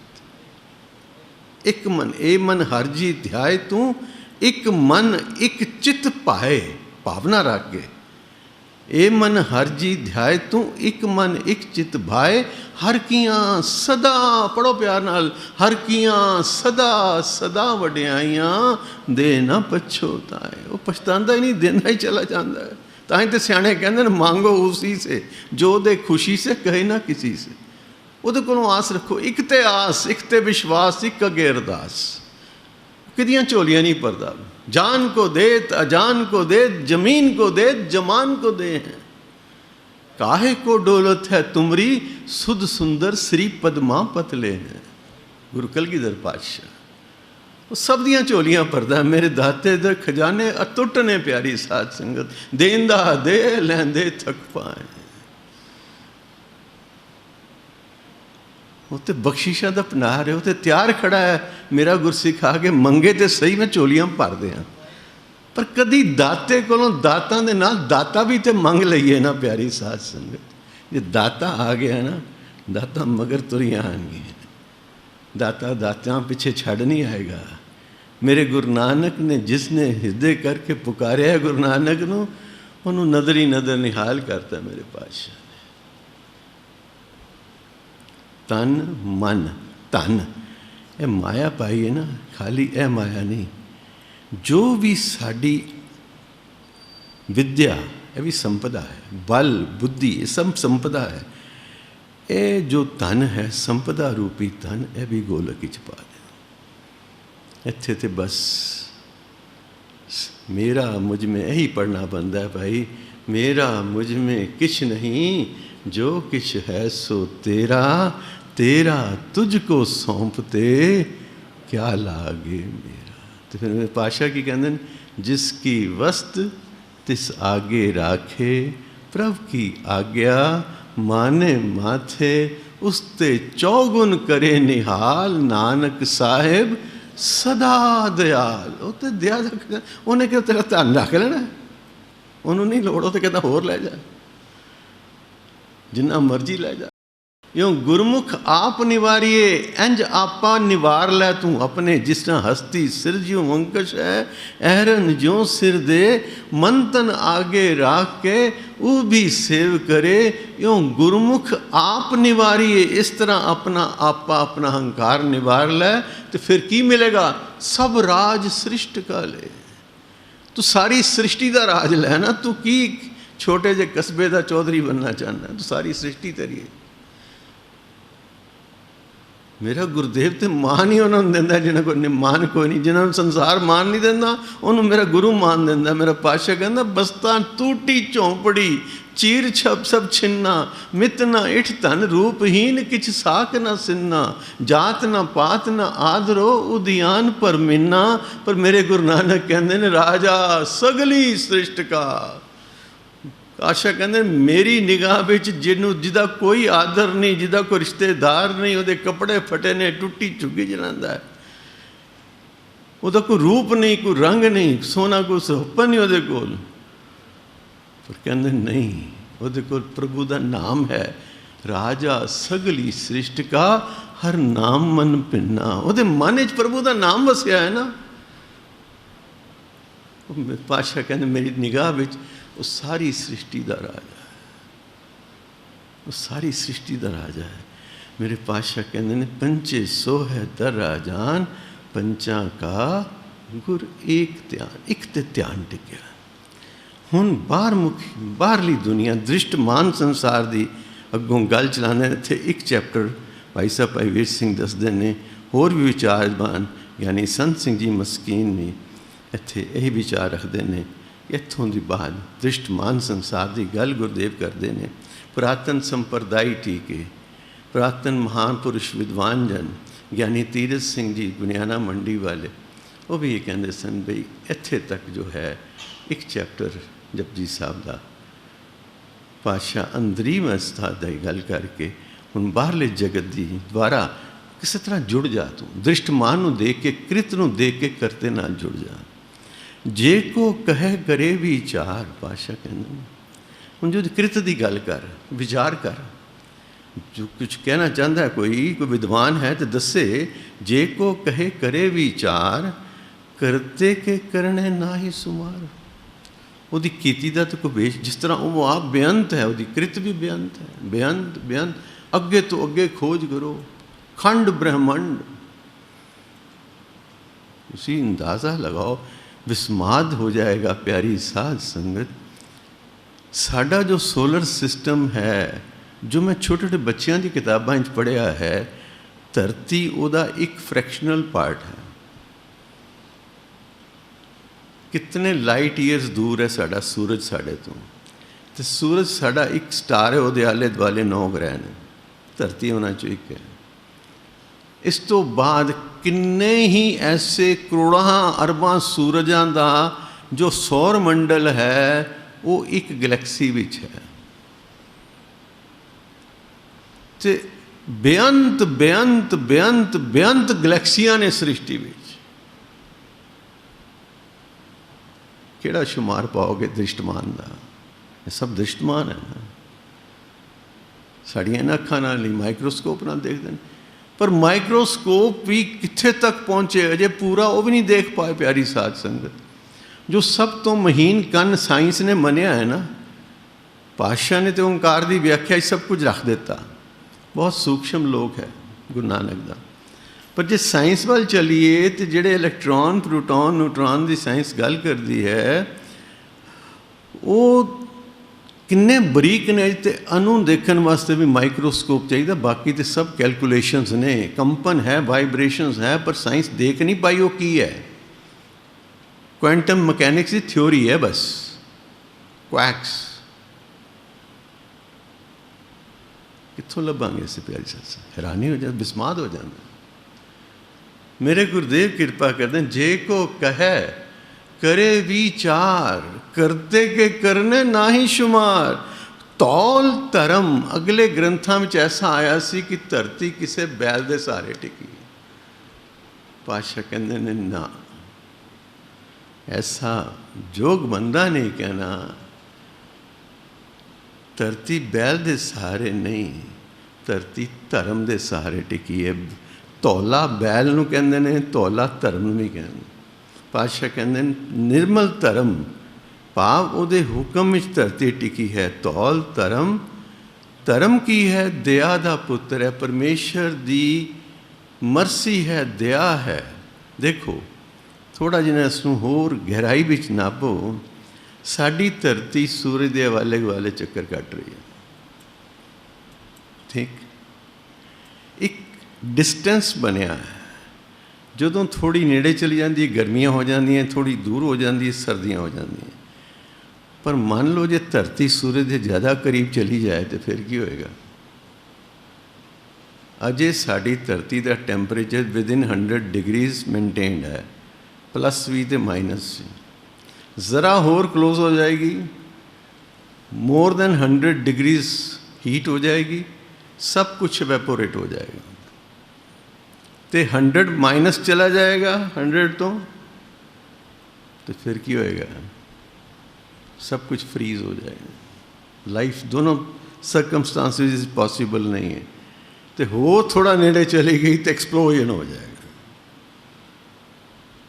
एक मन, ए मन हर जी ध्याय तू, एक मन एक चित पाए, भावना रख के। ए मन हर जी ध्याय तू, एक मन एक चित भाए। हर कियां सदा, पढ़ो प्यार नाल, हर कियां सदा सदा वड्याइयां दे ना पछोताए। वो पछतांदा ही नहीं, देना ही चला जाता है। ताई तो सियाणे कहते हैं मांगो उसी से जो दे खुशी से, कहे ना किसी से। ਉਹਦੇ ਕੋਲੋਂ आस रखो। एक ते आस, एक ते विश्वास, एक अगे अरदास। किदियां झोलियां नहीं भरदा। जान को दे, अजान को दे, जमीन को दे, जमान को दे हैं। काहे को डोलत है तुमरी, सुध सुंदर श्री पदमा पतले हैं। गुरु कलगीधर पातशाह वो सब दियां झोलियां भरदा। मेरे दाते दे खजाने अतुट ने प्यारी साध संगत, देंदा दे लैंदे थक पाए। वो तो बख्शिशा का भंडार है, वो तो तैयार खड़ा है। मेरा गुरसिख आके मंगे तो सही मैं झोलियां भर दें, पर कदी दाते कोलों दातां दे नाल दाता भी तो मंग लईए ना प्यारी साध संगत। जे दाता आ गया ना, दाता मगर तुरियां आएंगी। दाता दात्यां पीछे छड़ नहीं आएगा। मेरे गुरु नानक ने जिसने हृदय करके पुकारिया गुरु नानक नूं, ਉਹਨੂੰ ਨਦਰ ਹੀ ਨਦਰ ਨਿਹਾਲ ਕਰਤਾ ਮੇਰੇ ਪਾਤਸ਼ਾਹ ਨੇ। ਤਨ ਮਨ ਧਨ, ਇਹ ਮਾਇਆ ਪਾਈ ਹੈ ਨਾ, ਖਾਲੀ ਇਹ ਮਾਇਆ ਨਹੀਂ, ਜੋ ਵੀ ਸਾਡੀ ਵਿਦਿਆ ਇਹ ਵੀ ਸੰਪਦਾ ਹੈ, ਬਲ ਬੁੱਧੀ ਇਹ ਸਭ ਸੰਪਦਾ ਹੈ। ਇਹ ਜੋ ਧਨ ਹੈ ਸੰਪਦਾ ਰੂਪੀ ਧਨ, ਇਹ ਵੀ ਗੋਲਕ ਵਿੱਚ ਪਾ ਦੇ। ਇੱਥੇ ਤੇ ਬਸ ਮੇਰਾ ਮੁਝ में यही पढ़ना बनता है भाई, मेरा मुझ में किछ नहीं, जो किछ है सो तेरा, तेरा तुझको सौंपते क्या लागे मेरा। तो फिर मेरे पातशाह की कहते हैं, जिसकी वस्त तिस आगे राखे, प्रभु की आज्ञा माने माथे, उसते चौगुन करे निहाल, नानक साहेब सदा दयाल। ਉਹ ਤੇ ਦਇਆ ਰੱਖਦਾ, ਉਹਨੇ ਕਿਹਾ ਤੇਰਾ ਧਿਆਨ ਰੱਖ ਲੈਣਾ, ਉਹਨੂੰ ਨਹੀਂ ਲੋੜ, ਉਹ ਤੇ ਕਹਿੰਦਾ ਹੋਰ ਲੈ ਜਾ, ਜਿੰਨਾ ਮਰਜ਼ੀ ਲੈ ਜਾ। ਇਉਂ ਗੁਰਮੁਖ ਆਪ ਨਿਵਾਰੀਏ, ਇੰਜ ਆਪਾ ਨਿਵਾਰ ਲੈ ਤੂੰ ਆਪਣੇ, ਜਿਸ ਤਰ੍ਹਾਂ ਹਸਤੀ ਸਿਰਜਿਉ ਵੰਕਸ਼ ਹੈ, ਐਰਨ ਜਿਉ ਸਿਰ ਦੇ, ਮਨ ਤਨ ਆਗੇ ਰਾਖ ਕੇ ਉਹ ਵੀ ਸੇਵ ਕਰੇ। ਇਉਂ ਗੁਰਮੁਖ ਆਪ ਨਿਵਾਰੀਏ, ਇਸ ਤਰ੍ਹਾਂ ਆਪਣਾ ਆਪਾ ਆਪਣਾ ਹੰਕਾਰ ਨਿਵਾਰ ਲੈ, ਤੇ ਫਿਰ ਕੀ ਮਿਲੇਗਾ? ਸਭ ਰਾਜ ਸ੍ਰਿਸ਼ਟ ਕਾ ਲੈ। ਤੂੰ ਸਾਰੀ ਸ੍ਰਿਸ਼ਟੀ ਦਾ ਰਾਜ ਲੈ ਨਾ, ਤੂੰ ਕੀ ਛੋਟੇ ਜਿਹੇ ਕਸਬੇ ਦਾ ਚੌਧਰੀ ਬਣਨਾ ਚਾਹੁੰਦਾ? ਤੂੰ ਸਾਰੀ ਸ੍ਰਿਸ਼ਟੀ ਤੇਰੀ ਹੈ। ਮੇਰਾ ਗੁਰਦੇਵ ਤੇ ਮਾਨ ਹੀ ਉਹਨਾਂ ਨੂੰ ਦਿੰਦਾ, ਜਿਹਨਾਂ ਕੋਲ ਮਾਨ ਕੋਈ ਨਹੀਂ, ਜਿਹਨਾਂ ਨੂੰ ਸੰਸਾਰ ਮਾਨ ਨਹੀਂ ਦਿੰਦਾ, ਉਹਨੂੰ ਮੇਰਾ ਗੁਰੂ ਮਾਨ ਦਿੰਦਾ। ਮੇਰਾ ਪਾਤਸ਼ਾਹ ਕਹਿੰਦਾ, ਬਸਤਾਂ ਟੂਟੀ ਝੌਂਪੜੀ, ਚੀਰ ਛਪ ਸਭ ਛਿੰਨਾ, ਮਿਤ ਨਾ ਇਠ ਧਨ ਰੂਪਹੀਨ, ਕਿਛ ਸਾਕ ਨਾ ਸਿੰਨਾ, ਜਾਤ ਨਾ ਪਾਤ ਨਾ ਆਦਰੋ, ਉਦਿਆਨ ਪਰ ਮਿੰਨਾ। ਪਰ ਮੇਰੇ ਗੁਰੂ ਨਾਨਕ ਕਹਿੰਦੇ ਨੇ, ਰਾਜਾ ਸਗਲੀ ਸ੍ਰਿਸ਼ਟ ਕਾ। ਆਸ਼ਾ ਕਹਿੰਦੇ ਮੇਰੀ ਨਿਗਾਹ ਵਿੱਚ ਜਿਹਦਾ ਕੋਈ ਆਦਰ ਨਹੀਂ, ਜਿਹਦਾ ਕੋਈ ਰਿਸ਼ਤੇਦਾਰ ਨਹੀਂ, ਉਹਦੇ ਕੱਪੜੇ ਫਟੇ ਨੇ, ਟੁੱਟੀ ਝੁੱਗੀ ਜਲਾਂਦਾ ਹੈ, ਉਹਦਾ ਕੋਈ ਰੂਪ ਨਹੀਂ, ਕੋਈ ਰੰਗ ਨਹੀਂ, ਸੋਨਾ ਕੋਈ ਸੁਹੱਪਾ ਨਹੀਂ ਉਹਦੇ ਕੋਲ। ਪਰ ਕਹਿੰਦੇ ਨਹੀਂ, ਉਹਦੇ ਕੋਲ ਪ੍ਰਭੂ ਦਾ ਨਾਮ ਹੈ। ਰਾਜਾ ਸਗਲੀ ਸ੍ਰਿਸ਼ਟ ਕਾ, ਹਰ ਨਾਮ ਮਨ ਭਿੰਨਾ। ਉਹਦੇ ਮਨ ਵਿੱਚ ਪ੍ਰਭੂ ਦਾ ਨਾਮ ਵਸਿਆ ਹੈ ਨਾ। ਪਾਤਸ਼ਾਹ ਕਹਿੰਦੇ ਮੇਰੀ ਨਿਗਾਹ ਵਿੱਚ ਉਹ ਸਾਰੀ ਸ੍ਰਿਸ਼ਟੀ ਦਾ ਰਾਜਾ ਹੈ, ਉਹ ਸਾਰੀ ਸ੍ਰਿਸ਼ਟੀ ਦਾ ਰਾਜਾ ਹੈ। ਮੇਰੇ ਪਾਤਸ਼ਾਹ ਕਹਿੰਦੇ ਨੇ, ਪੰਚੇ ਸੋ ਹੈ ਦਰ ਰਾਜਾਨ, ਪੰਚਾਂ ਕਾ ਗੁਰ ਏਕ ਧਿਆਨ। ਇੱਕ ਤੇ ਧਿਆਨ ਟਿਕਿਆ। ਹੁਣ ਬਾਹਰਲੀ ਦੁਨੀਆ ਦ੍ਰਿਸ਼ਟਮਾਨ ਸੰਸਾਰ ਦੀ ਅੱਗੋਂ ਗੱਲ ਚਲਾਉਂਦੇ ਨੇ। ਇੱਥੇ ਇੱਕ ਚੈਪਟਰ ਭਾਈ ਸਾਹਿਬ ਭਾਈ ਵੀਰ ਸਿੰਘ ਦੱਸਦੇ ਨੇ, ਹੋਰ ਵੀ ਵਿਚਾਰਵਾਨ ਯਾਨੀ ਸੰਤ ਸਿੰਘ ਜੀ ਮਸਕੀਨ ਨੇ ਇੱਥੇ ਇਹੀ ਵਿਚਾਰ ਰੱਖਦੇ ਨੇ। ਇੱਥੋਂ ਦੀ ਬਾਅਦ ਦ੍ਰਿਸ਼ਟਮਾਨ ਸੰਸਾਰ ਦੀ ਗੱਲ ਗੁਰਦੇਵ ਕਰਦੇ ਨੇ। ਪੁਰਾਤਨ ਸੰਪਰਦਾਈ ਟੀਕੇ, ਪੁਰਾਤਨ ਮਹਾਨ ਪੁਰਸ਼ ਵਿਦਵਾਨ ਜਨ ਗਿਆਨੀ ਤੀਰਥ ਸਿੰਘ ਜੀ ਗੁਨਿਆਣਾ ਮੰਡੀ ਵਾਲੇ, ਉਹ ਵੀ ਇਹ ਕਹਿੰਦੇ ਸਨ ਬਈ ਇੱਥੇ ਤੱਕ ਜੋ ਹੈ ਇੱਕ ਚੈਪਟਰ ਜਪਜੀ ਸਾਹਿਬ ਦਾ ਪਾਤਸ਼ਾਹ ਅੰਦਰੀ ਅਵਸਥਾ ਦੀ ਗੱਲ ਕਰਕੇ ਹੁਣ ਬਾਹਰਲੇ ਜਗਤ ਦੀ ਦੁਆਰਾ ਕਿਸੇ ਤਰ੍ਹਾਂ ਜੁੜ ਜਾ। ਤੂੰ ਦ੍ਰਿਸ਼ਟਮਾਨ ਨੂੰ ਦੇਖ ਕੇ, ਕ੍ਰਿਤ ਨੂੰ ਦੇਖ ਕੇ ਕਰਤੇ ਨਾਲ ਜੁੜ ਜਾ। ਜੇ ਕੋ ਕਹੇ ਕਰੇ ਵਿਚਾਰ, ਪਾਤਸ਼ਾਹ ਕਹਿੰਦੇ ਹੁਣ ਜੋ ਕ੍ਰਿਤ ਦੀ ਗੱਲ ਕਰ, ਵਿਚਾਰ ਕਰ। ਜੋ ਕੁਝ ਕਹਿਣਾ ਚਾਹੁੰਦਾ ਕੋਈ ਵਿਦਵਾਨ ਹੈ ਤਾਂ ਦੱਸੇ। ਜੇ ਕੋ ਕਹੇ ਕਰੇ ਵਿਚਾਰ, ਕਰਤੇ ਕੇ ਕਰਨੇ ਨਾ ਹੀ ਸੁਮਾਰ। ਉਹਦੀ ਕੀਤੀ ਦਾ ਤਾਂ ਕੋਈ ਵੇਸ਼, ਜਿਸ ਤਰ੍ਹਾਂ ਉਹ ਆਪ ਬੇਅੰਤ ਹੈ, ਉਹਦੀ ਕ੍ਰਿਤ ਵੀ ਬੇਅੰਤ ਹੈ। ਬੇਅੰਤ ਅੱਗੇ ਤੋਂ ਅੱਗੇ ਖੋਜ ਕਰੋ, ਖੰਡ ਬ੍ਰਹਮੰਡ। ਤੁਸੀਂ ਅੰਦਾਜ਼ਾ ਲਗਾਓ, ਵਿਸਮਾਦ ਹੋ ਜਾਏਗਾ ਪਿਆਰੀ ਸਾਧ ਸੰਗਤ। ਸਾਡਾ ਜੋ ਸੋਲਰ ਸਿਸਟਮ ਹੈ, ਜੋ ਮੈਂ ਛੋਟੇ ਛੋਟੇ ਬੱਚਿਆਂ ਦੀ ਕਿਤਾਬਾਂ 'ਚ ਪੜ੍ਹਿਆ ਹੈ, ਧਰਤੀ ਉਹਦਾ ਇੱਕ ਫ੍ਰੈਕਸ਼ਨਲ ਪਾਰਟ ਹੈ। ਕਿਤਨੇ ਲਾਈਟ ਈਅਰਸ ਦੂਰ ਹੈ ਸਾਡਾ ਸੂਰਜ ਸਾਡੇ ਤੋਂ, ਅਤੇ ਸੂਰਜ ਸਾਡਾ ਇੱਕ ਸਟਾਰ ਹੈ, ਉਹਦੇ ਆਲੇ ਦੁਆਲੇ 9 ਗ੍ਰਹਿ ਨੇ, ਧਰਤੀ ਉਹਨਾਂ 'ਚੋਂ ਇੱਕ ਹੈ। ਇਸ ਤੋਂ ਬਾਅਦ ਕਿੰਨੇ ਹੀ ਐਸੇ ਕਰੋੜਾਂ ਅਰਬਾਂ ਸੂਰਜਾਂ ਦਾ ਜੋ ਸੌਰ ਮੰਡਲ ਹੈ, ਉਹ ਇੱਕ ਗਲੈਕਸੀ ਵਿੱਚ ਹੈ। ਅਤੇ ਬੇਅੰਤ ਬੇਅੰਤ ਬੇਅੰਤ ਬੇਅੰਤ ਗਲੈਕਸੀਆਂ ਨੇ ਸ੍ਰਿਸ਼ਟੀ ਵਿੱਚ। ਕਿਹੜਾ ਸ਼ੁਮਾਰ ਪਾਓਗੇ ਦ੍ਰਿਸ਼ਟਮਾਨ ਦਾ? ਇਹ ਸਭ ਦ੍ਰਿਸ਼ਟਮਾਨ ਹੈ ਨਾ। ਸਾਡੀਆਂ ਇਹਨਾਂ ਅੱਖਾਂ ਨਾਲ ਨਹੀਂ, ਮਾਈਕਰੋਸਕੋਪ ਨਾਲ ਦੇਖਦੇ ਨੇ। ਪਰ ਮਾਈਕਰੋਸਕੋਪ ਵੀ ਕਿੱਥੇ ਤੱਕ ਪਹੁੰਚੇ, ਅਜੇ ਪੂਰਾ ਉਹ ਵੀ ਨਹੀਂ ਦੇਖ ਪਾਏ ਪਿਆਰੀ ਸਾਧ ਸੰਗਤ। जो सब तो महीन कन साइंस ने मनिया है ना, पातशाह ने तो ओंकार की व्याख्या सब कुछ रख दिता। बहुत सूक्ष्म लोक है गुरु नानक का। पर जे साइंस वाल चलीए तो जेडे इलैक्ट्रॉन प्रोटॉन न्यूट्रॉन की साइंस गल करती है, वो किन्ने बरीक ने। तो अनु देखने वास्ते भी माइक्रोस्कोप चाहिए, बाकी तो सब कैलकुलेशनस ने, कंपन है, वाइब्रेशनस है, पर साइंस देख नहीं पाई वो की है। क्वांटम मैकेनिक्स की थ्योरी है बस, क्वैक्स कितों लभांगे इसे प्यारी सत्स, हैरानी हो जाए, बिस्माद हो जाता। मेरे गुरुदेव कृपा करते हैं, जे को कहे करे विचार, करते के करने ना ही शुमार। तौल धर्म अगले ग्रंथों में ऐसा आया सी कि धरती किसी बैल के सहारे टिकी। पातशाह कहते ने ना, ऐसा जोग बंदा नहीं कहना, धरती बैल के सहारे नहीं, धरती धर्म के सहारे टिकी है। धौला बैल नूं कहंदे ने, धौला धर्म नूं भी कहंदे। पातशाह कहंदे निर्मल धर्म भाव उहदे हुक्म विच धरती टिकी है। धौल धर्म, धर्म की है दया दा पुत्र है, परमेश्वर दी मरसी है, दया है। देखो थोड़ा जिहा इसनूं होर गहराई विच नापो, साडी धरती सूरज के वाले वाले चक्कर कट रही है, ठीक। एक डिस्टेंस बनया है, जदों थोड़ी नेड़े चली जाती गर्मियां हो जांदियां, थोड़ी दूर हो जाती सर्दियां हो जांदियां। पर मान लो जे धरती सूरज के ज़्यादा करीब चली जाए तो फिर की होएगा। अजे साड़ी धरती का टैंपरेचर विदिन 100 डिग्रीज मेनटेन्ड है, प्लस भी तो माइनस। ज़रा होर क्लोज हो जाएगी, मोर देन 100 डिग्रीज हीट हो जाएगी, सब कुछ एवेपोरेट हो जाएगा। तो 100 माइनस चला जाएगा 100 तो फिर की होएगा, सब कुछ फ्रीज हो जाएगा। लाइफ दोनों सर्कमस्टांसिस पॉसिबल नहीं है। तो हो थोड़ा नेड़े चली गई तो एक्सप्लोजन हो जाएगा,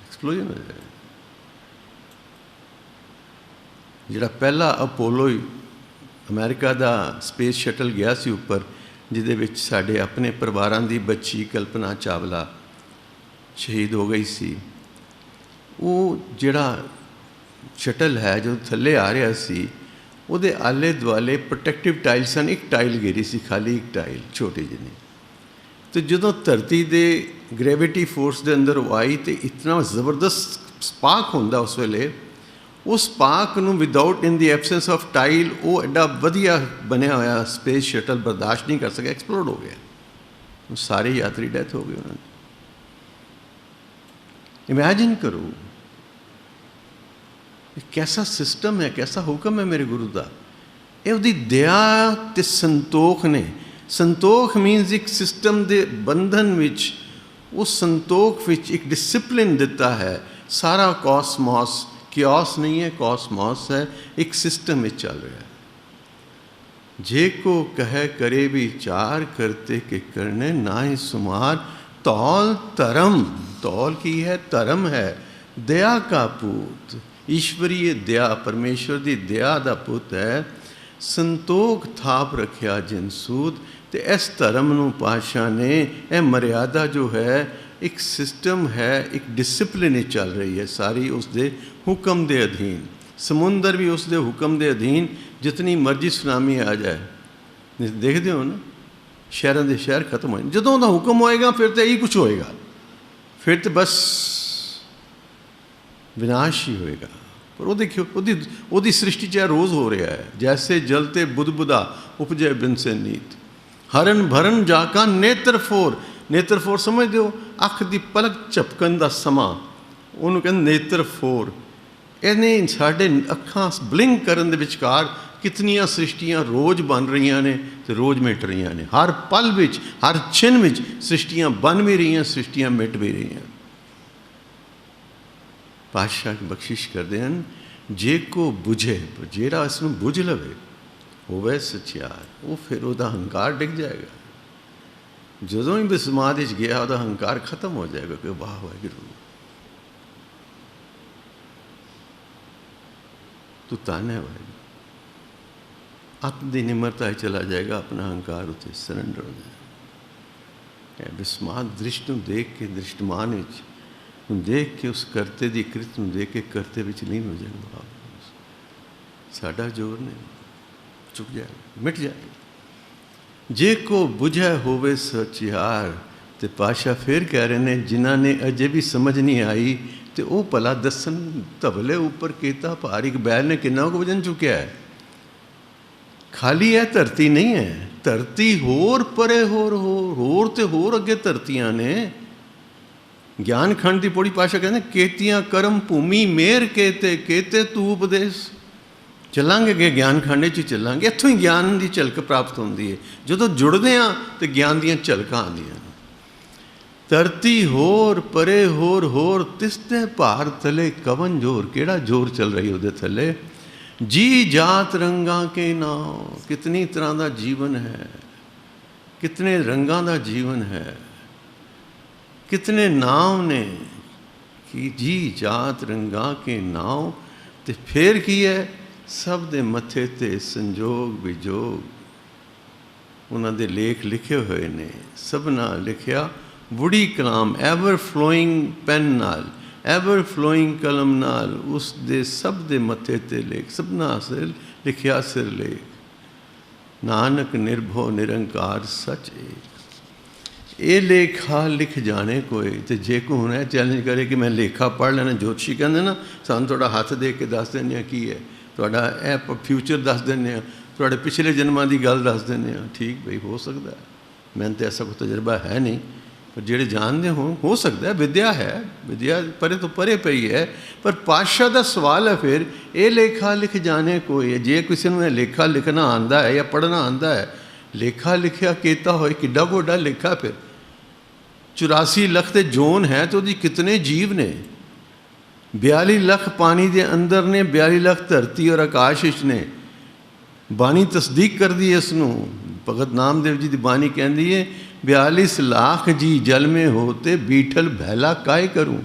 एक्सप्लोजन हो जाएगा। जिहड़ा पहला अपोलो अमेरिका का स्पेस शटल गया सी उपर, जिहदे विच साडे अपने परिवारां दी बच्ची कल्पना चावला शहीद हो गई सी। वो जिहड़ा शटल है जो थले आ रहा सी, उहदे आले दुआले प्रोटैक्टिव टाइल सन, एक टाइल गिरी सी, खाली एक टाइल छोटी जी। तो जदों धरती दे ग्रेविटी फोर्स दे अंदर वो आई तो इतना जबरदस्त स्पार्क होंदा उस वेले, उस स्पार्क नूं without in the absence of tile वो एडा वधिया बनया होया स्पेस शटल बर्दाश्त नहीं कर सका, एक्सप्लोड हो गया। सारे यात्री डेथ हो गए उन्होंने। इमेजिन करो कैसा सिस्टम है, कैसा हुक्म है मेरे गुरु का। ये उहदी दया ते संतोख ने, संतोख मीनस एक सिस्टम के बंधन विच, उस संतोख विच एक डिसिप्लिन दिता है। सारा कॉसमॉस क्योस नहीं है, कॉसमॉस है, एक सिस्टम में चल रहा है। जे को कहे करे विचार, करते के करने ना ही सुमार। तौल धर्म, तौल की है धर्म है, दया का पूत, ईश्वरीय दया, परमेश्वर की दया का पुत है। संतोख थाप रखिया जिन सूद। तो इस धर्म नूं पातशाह ने, यह मर्यादा जो है एक सिस्टम है, एक डिसिप्लिन चल रही है, सारी उसके हुक्म के अधीन। समुंदर भी उसके हुक्म के अधीन, जितनी मर्जी सुनामी आ जाए। देखते हो ना, शहरों के शहर खत्म हो, जदों का हुक्म होएगा फिर तो यही कुछ होएगा, फिर तो बस विनाश ही होएगा। पर वो देखियो ओदी सृष्टि चाहे रोज़ हो रहा है। जैसे जलते बुदबुदा उपजे बिन से नीत, हरन भरन जाका नेत्र फोर। नेत्र फोर समझ दो, अख की पलक झपकन का समा, उन्होंने कहते नेत्र फोर। इन्हें साढ़े अखां ब्लिंक करन दे विचकार कितनियां सृष्टियां रोज़ बन रही ने तो रोज़ मिट रही ने। हर पल विच, हर छिन विच सृष्टियां बन भी रही, सृष्टियां मिट भी रही। पातशाह की बख्शिश करते हैं, जे को बुझे, जेड़ा इसमें बुझ लवे होवे सचियार, वो फिर वह हंकार डिग जाएगा। जदों ही भी समाधि गया वह हंकार खत्म हो जाएगा कि वाह वाहिगुरू। तू धन है वाहिगुरू। अत दी निमरता चला जाएगा, अपना अहंकार उत्ते सरेंडर हो जाएगा। विस्माद दृष्ट नूं देख के, दृष्टमान विच देख के, उस करते दी कृत नूं देख के करते विच लीन हो जाएगा। साडा जोर नहीं, चुक जाएगा, मिट जाएगा। जे को बुझे होवे सचियार, तो पाशा फिर कह रहे ने जिन्हों ने अजे भी समझ नहीं आई तो वह भला दसन धवले उपर केता भार। एक बैल ने कितना को वजन चुकया है। खाली है धरती नहीं है, धरती होर परे होर ते होर अगे धरतियां ने। ज्ञान खंड की पौड़ी पाशा कहते केतियां करम भूमि मेहर केते केते तू उपदेश। चलांगे अगे ज्ञान खंड च चलांगे, इत्थों ही ज्ञान की झलक प्राप्त होती है। जो जुड़ते हैं तो ज्ञान दी झलक आदियाँ। धरती होर परे होर तिसते भार थले कवन जोर। केड़ा जोर चल रही उहदे थले। जी जात रंगा के नाम, कितनी तरह का जीवन है, कितने रंगां का जीवन है, कितने नाम ने कि जी जात रंगा के नाम। तो फिर की है, सब दे मथे ते संजोग विजोग उन्हां दे लेख लिखे हुए ने। सबना लिखिया बुढ़ी कलाम एवर फ्लोइंग पैन नाल, एवर फ्लोइंग कलम नाल, उस दे सब दे मथे ते लेख। सबना सिर लिखिया सिर लेख, नानक निर्भो निरंकार सच एक। ये लेखा लिख जाने कोई। तो जे को हुण चैलेंज करे कि मैं लेखा पढ़ लेना, ज्योतिषी कहते ना सानूं थोड़ा हाथ दे के दस देने की है, तुहाडा ए फ्यूचर दस देने, तुहाडे पिछले जन्मां की गल दस देने। ठीक भाई, हो सकता है, मैंने तो ऐसा कोई तजर्बा है नहीं, पर जेड़े जानते हो सकता है। विद्या है, विद्या परे तो परे पई है। पर पातशाह का सवाल है फिर, ये लेखा लिख जाने कोई है। जे किसी ने लेखा लिखना आंदा है या पढ़ना आंदा है, लेखा लिखिया केता होए, किड्डा कोड्डा लेखा। फिर 84 लख ते जोन है तो उसदी कितने जीव ने। 42 लख पानी के अंदर ने, 42 लख धरती और आकाश विच ने। बाणी तस्दीक कर दी इसनूं। भगत नामदेव जी की बाणी कहती है 42 लाख जी जल में होते, बीठल भैला काय करूं।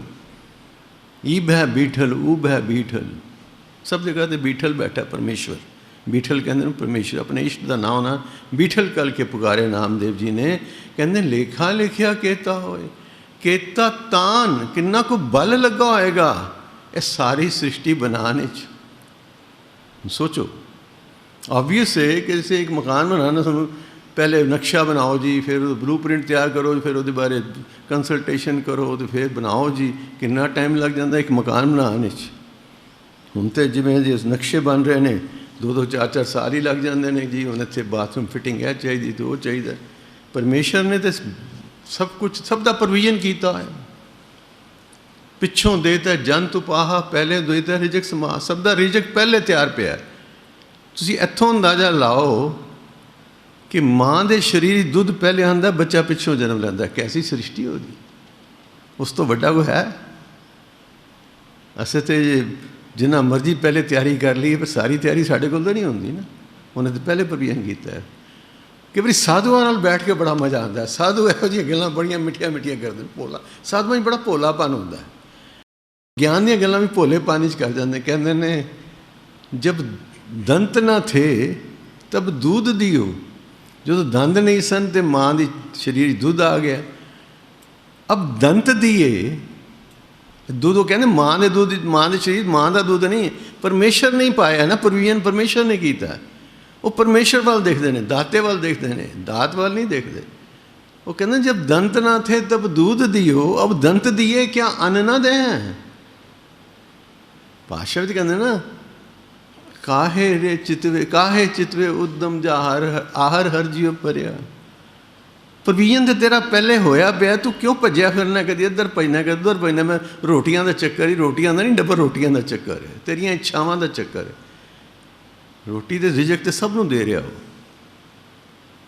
ई भै बीठल ऊ भै बीठल, सब जगह ते बीठल बैठा परमेश्वर। बीठल कहते परमेश्वर, अपने इष्ट का नाम ना बीठल कल के पुकारे नामदेव जी ने। कहते लेखा लिखिया केता होए, केता तान किन्ना को बल लगा होएगा ये सारी सृष्टि बनाने। सोचो, ऑब्वियस है कि जैसे एक मकान बनाना, पहले नक्शा बनाओ जी, फिर ब्लू प्रिंट तैयार करो, फिर उसके बारे कंसल्टेशन करो, तो फिर बनाओ जी। कितना टाइम लग जाता एक मकान बनाने। हुण तो जिवें जे नक्शे बन रहे हैं 2-2 4-4 साल ही लग जाते हैं जी। हुण इत्थे बाथरूम फिटिंग है चाहिए तो वो चाहिए। परमेश्वर ने तो सब कुछ, सब का प्रोविजन किया है। पिछों देता जन तुपाहा, पहले देता रिजक समा। सब का रिजक पहले तैयार पिया। तुसीं इत्थों अंदाज़ा लाओ कि माँ के शरीर दुध पहले आंदा, बच्चा पिछों जन्म लैंदा। कैसी सृष्टि होगी, उस तो वड्डा कोई है? असें तो जिन्ना मर्जी पहले तैयारी कर ली, पर सारी तैयारी साढ़े कोल तो नहीं होंदी ना। उन्हें तो पहले प्रोविजन किया है। कि बारी साधुआं नाल बैठ के बड़ा मज़ा आता है। साधु इहो जिहियां गल्लां बड़ियां मिठियां मिठियां करदे ने। भोला साधुआं 'च बड़ा भोलापन होंदा है। ज्ञान दी गल्लां भी भोले पानी च कर जाते। कहते ने जब दंत ना थे तब दूध दियो। जो दंद नहीं सन तो माँ की शरीर दूध आ गया। अब दंत दिए दूध, वो कहते माँ के दूध, माँ के शरीर माँ का दूध नहीं, परमेश्वर नहीं पाया ना। प्रोविजन परमेश्वर ने किया। वो परमेश्वर वाल देखते हैं, दाते वाल देखते हैं, दात वाल नहीं देखते। वो कहते जब दंत ना थे तब दूध दियो, अब दंत दिए क्या अन्न ना दें। भाषा भी कहते ना, काहे रे चितवे, काहे चितवे उद्दम जा आहर हर जीव परया। प्रोविजन तो तेरा पहले होया पिया, तू क्यों भज्या फिरना, कभी इधर भजना कभी उधर भजना। मैं रोटियां का चक्कर ही, रोटियां का नहीं डब्बा रोटियां का चक्कर है, तेरिया इच्छावां का चक्कर है। रोटी तो रिजक तो सब नूं दे रहा हो।